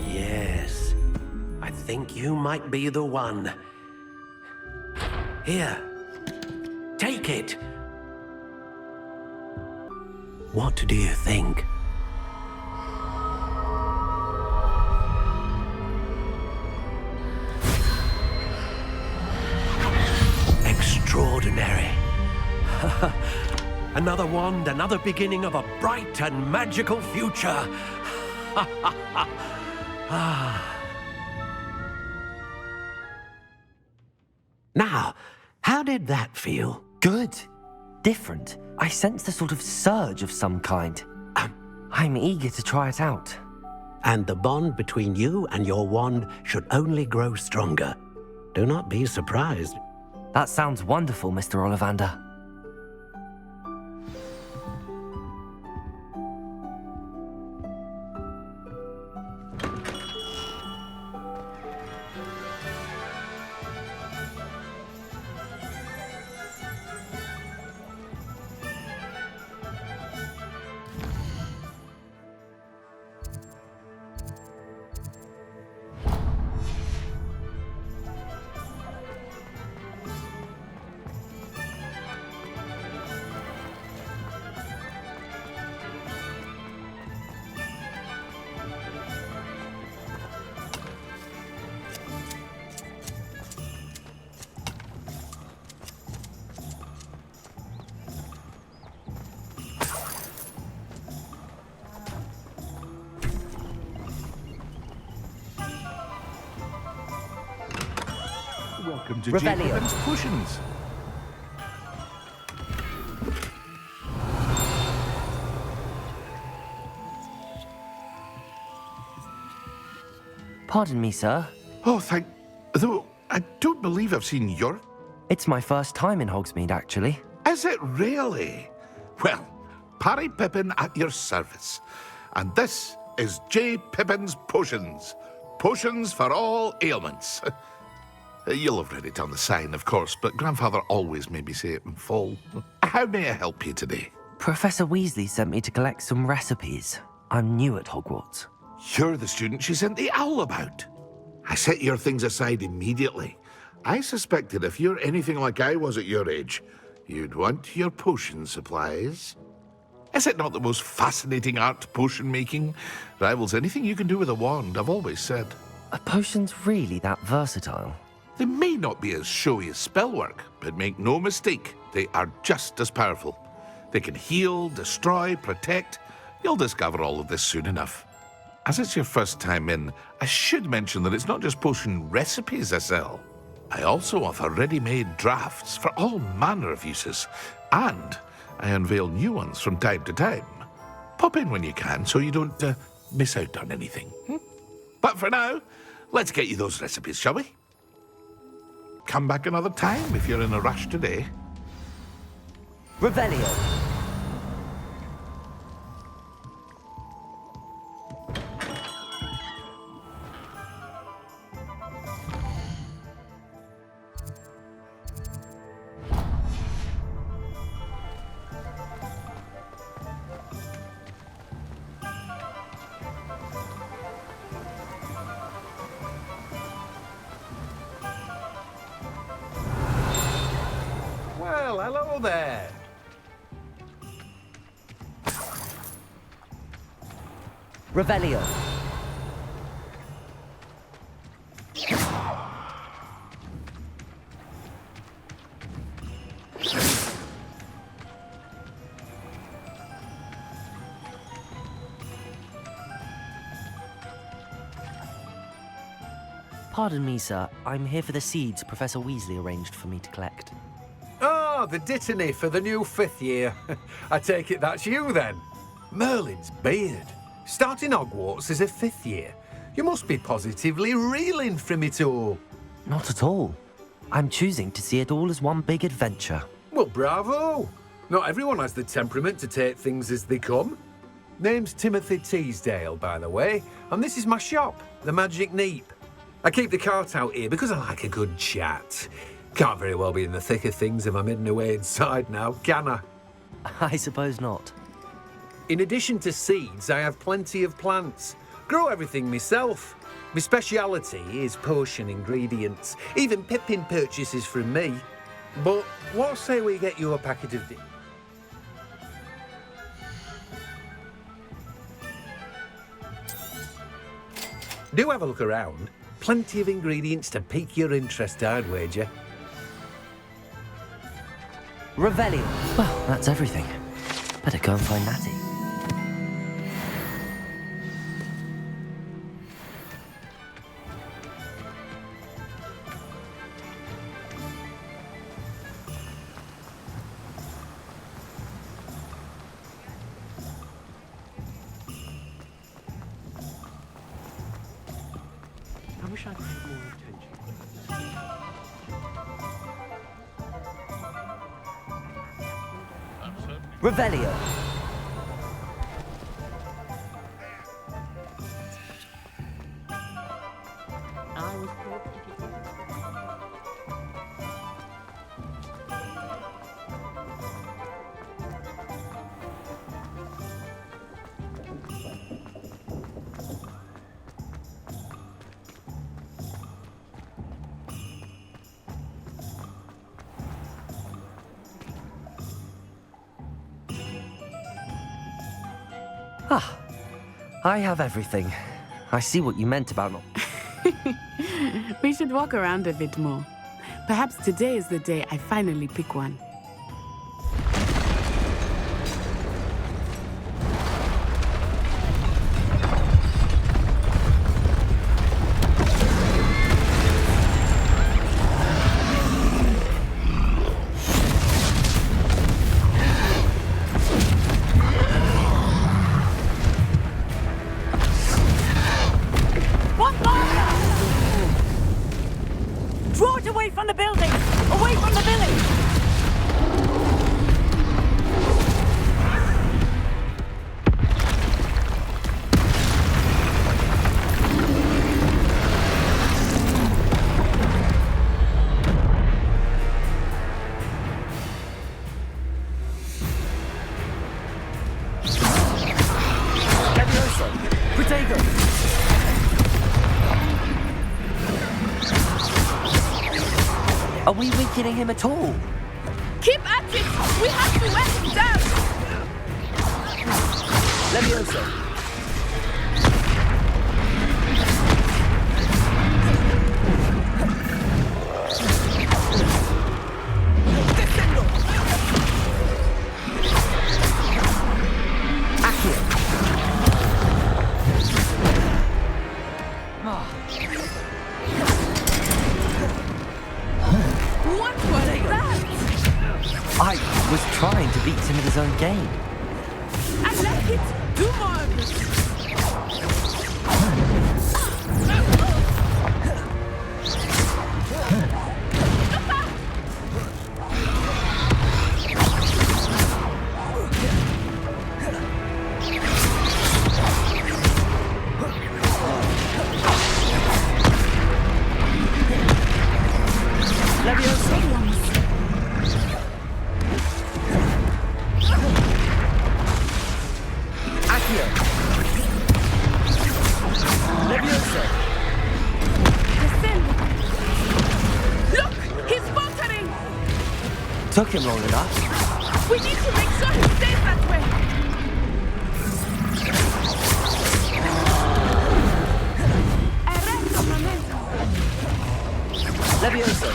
Yes, I think you might be the one. Here, take it. What do you think? Extraordinary. Another wand, another beginning of a bright and magical future. Now, how did that feel? Good. Different. I sensed a sort of surge of some kind. I'm eager to try it out. And the bond between you and your wand should only grow stronger. Do not be surprised. That sounds wonderful, Mr. Ollivander. Welcome to Revelio. Jacob's Potions. Pardon me, sir. Oh, thank... Though, I don't believe I've seen your... It's my first time in Hogsmeade, actually. Is it really? Well, Parry Pippin at your service. And this is J. Pippin's Potions. Potions for all ailments. You'll have read it on the sign, of course, but Grandfather always made me say it in full. How may I help you today? Professor Weasley sent me to collect some recipes. I'm new at Hogwarts. You're the student she sent the owl about. I set your things aside immediately. I suspected if you're anything like I was at your age, you'd want your potion supplies. Is it not the most fascinating art, potion making? Rivals anything you can do with a wand, I've always said. Are potions really that versatile? They may not be as showy as spellwork, but make no mistake, they are just as powerful. They can heal, destroy, protect. You'll discover all of this soon enough. As it's your first time in, I should mention that it's not just potion recipes I sell. I also offer ready-made drafts for all manner of uses, and I unveil new ones from time to time. Pop in when you can so you don't miss out on anything. But for now, let's get you those recipes, shall we? Come back another time if you're in a rush today. Revelio. Well, hello there. Revelio. Pardon me, sir. I'm here for the seeds Professor Weasley arranged for me to collect. Oh, the dittany for the new 5th year. I take it that's you then. Merlin's beard. Starting Hogwarts as a 5th year. You must be positively reeling from it all. Not at all. I'm choosing to see it all as one big adventure. Well, bravo. Not everyone has the temperament to take things as they come. Name's Timothy Teasdale, by the way, and this is my shop, the Magic Neep. I keep the cart out here because I like a good chat. Can't very well be in the thick of things if I'm hidden away inside now, can I? I suppose not. In addition to seeds, I have plenty of plants. Grow everything myself. My speciality is potion ingredients. Even Pippin purchases from me. But what say we get you a packet of... Do have a look around. Plenty of ingredients to pique your interest, I'd wager. Revelio. Well, that's everything. Better go and find Natty. I wish I'd paid more attention. Revelio. I was told to get Ah, I have everything. I see what you meant about not... We should walk around a bit more. Perhaps today is the day I finally pick one. Draw it away from the building! Away from the village! Levioso! Protego! Are we weakening him at all? Keep at it! We have to wear him down! Levioso! What was that? I was trying to beat him at his own game. I like it! Do more of it! Levioso! Accio! Levioso! Look! He's faltering! Took him long enough. We need to make sure he stays that way! Levioso!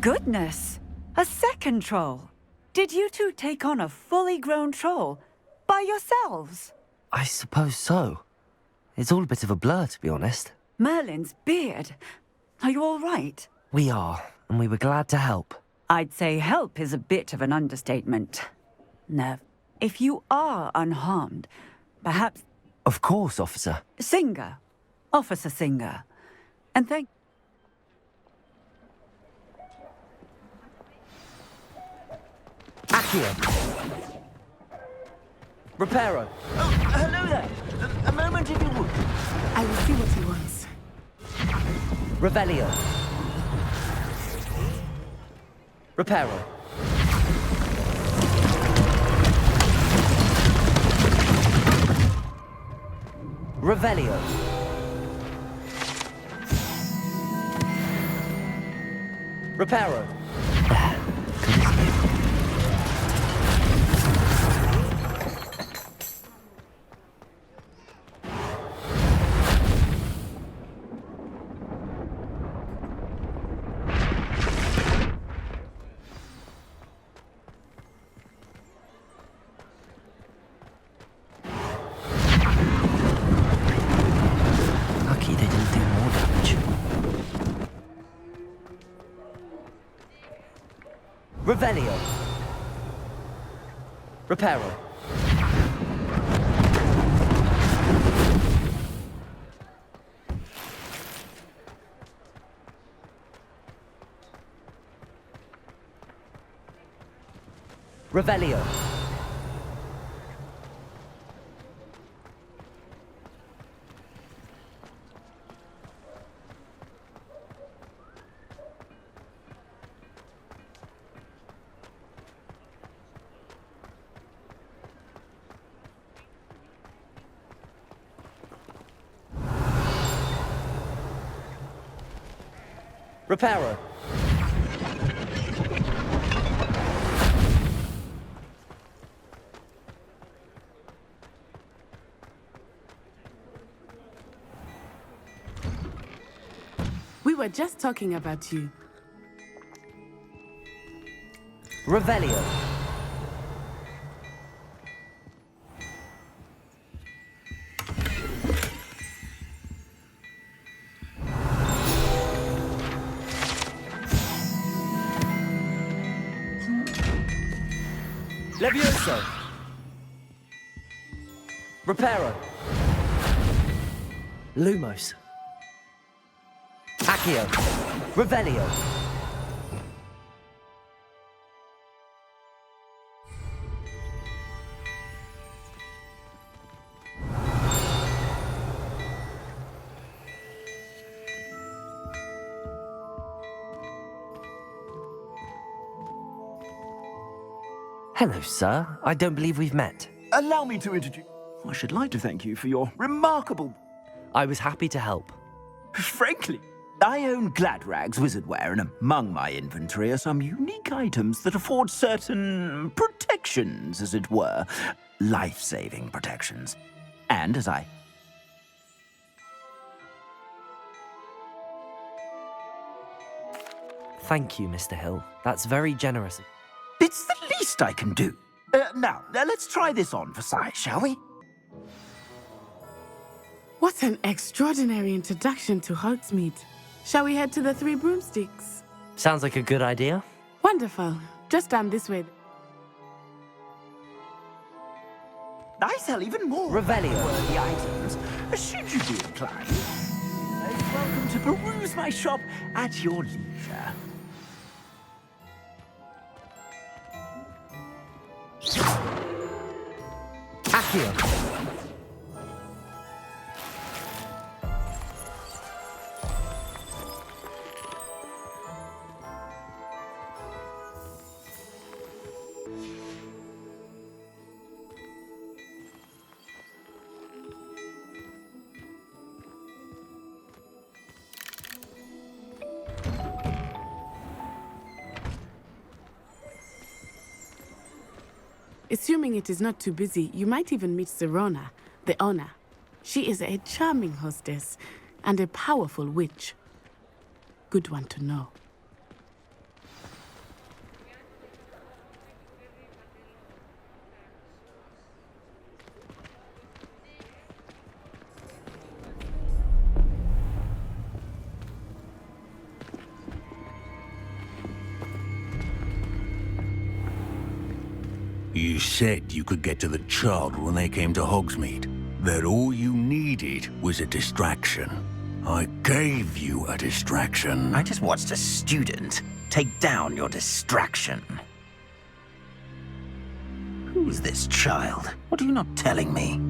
Goodness! A second troll! Did you two take on a fully grown troll by yourselves? I suppose so. It's all a bit of a blur, to be honest. Merlin's beard. Are you all right? We are, and we were glad to help. I'd say help is a bit of an understatement. Nev, if you are unharmed, perhaps... Of course, officer. Singer. Officer Singer. And thank... Accio! Reparo! Oh, hello there! A moment if you would. I will see what he wants. Revelio. Reparo. Revelio. Reparo. Lucky they didn't do more damage. Revelio. Reparo. Revelio. Reparo. We were just talking about you. Revelio. Levioso. Reparo. Lumos. Accio. Revelio. Hello, sir. I don't believe we've met. Allow me to introduce... I should like to thank you for your remarkable... I was happy to help. Frankly, I own Gladrag's wizardware, and among my inventory are some unique items that afford certain protections, as it were. Life-saving protections. And as I... Thank you, Mr. Hill. That's very generous. It's the least I can do. Now, let's try this on for size, shall we? What an extraordinary introduction to Hogsmeade. Shall we head to the Three Broomsticks? Sounds like a good idea. Wonderful. Just down this way. I sell even more Revelio. worthy items, should you be inclined. Welcome to peruse my shop at your leisure. Accio. Assuming it is not too busy, you might even meet Serona, the owner. She is a charming hostess and a powerful witch. Good one to know. You said you could get to the child when they came to Hogsmeade. That all you needed was a distraction. I gave you a distraction. I just watched a student take down your distraction. Who's this child? What are you not telling me?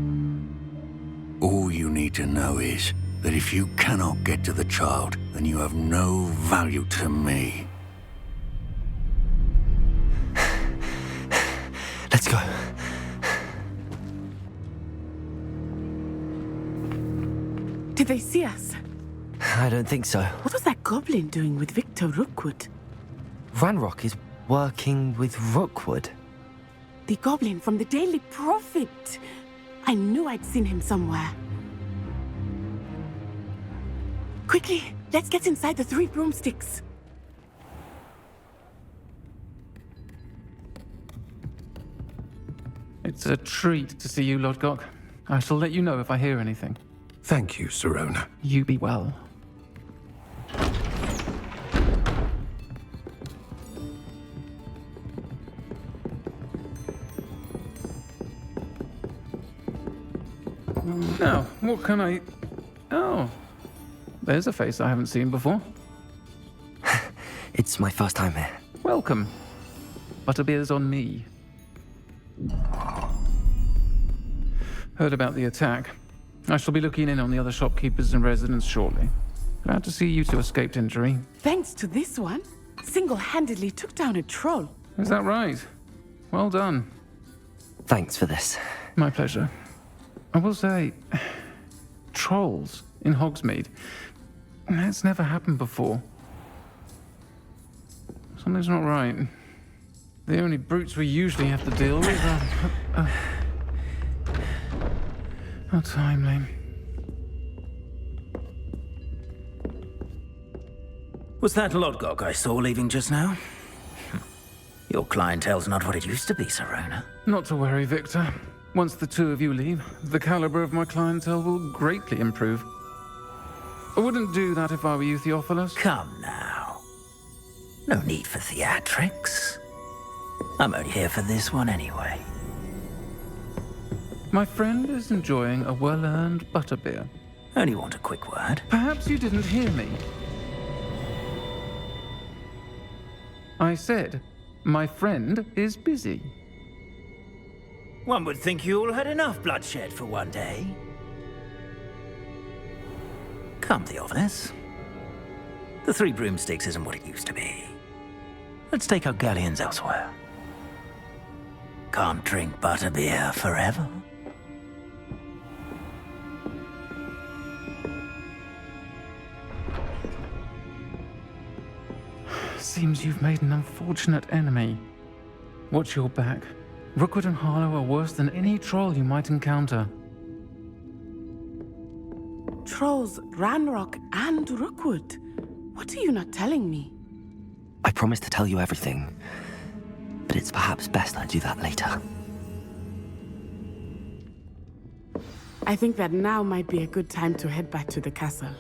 All you need to know is that if you cannot get to the child, then you have no value to me. Let's go. Did they see us? I don't think so. What was that goblin doing with Victor Rookwood? Ranrock is working with Rookwood. The goblin from the Daily Prophet. I knew I'd seen him somewhere. Quickly, let's get inside the 3 broomsticks. It's a treat to see you, Lodgok. I shall let you know if I hear anything. Thank you, Sirona. You be well. Now, what can I... Oh, there's a face I haven't seen before. It's my first time here. Welcome. Butterbeer's on me. Heard about the attack. I shall be looking in on the other shopkeepers and residents shortly. Glad to see you two escaped injury. Thanks to this one, single-handedly took down a troll. Is that right? Well done. Thanks for this. My pleasure. I will say, trolls in Hogsmeade. That's never happened before. Something's not right. The only brutes we usually have to deal with are... How timely. Was that Lodgok I saw leaving just now? Your clientele's not what it used to be, Sirona. Not to worry, Victor. Once the two of you leave, the caliber of my clientele will greatly improve. I wouldn't do that if I were you, Theophilus. Come now. No need for theatrics. I'm only here for this one anyway. My friend is enjoying a well-earned butterbeer. Only want a quick word. Perhaps you didn't hear me. I said, my friend is busy. One would think you all had enough bloodshed for one day. Come, Theophilus. The 3 broomsticks isn't what it used to be. Let's take our galleons elsewhere. Can't drink butterbeer forever. Seems you've made an unfortunate enemy. Watch your back. Rookwood and Harlow are worse than any troll you might encounter. Trolls, Ranrock, and Rookwood. What are you not telling me? I promised to tell you everything, but it's perhaps best I do that later. I think that now might be a good time to head back to the castle.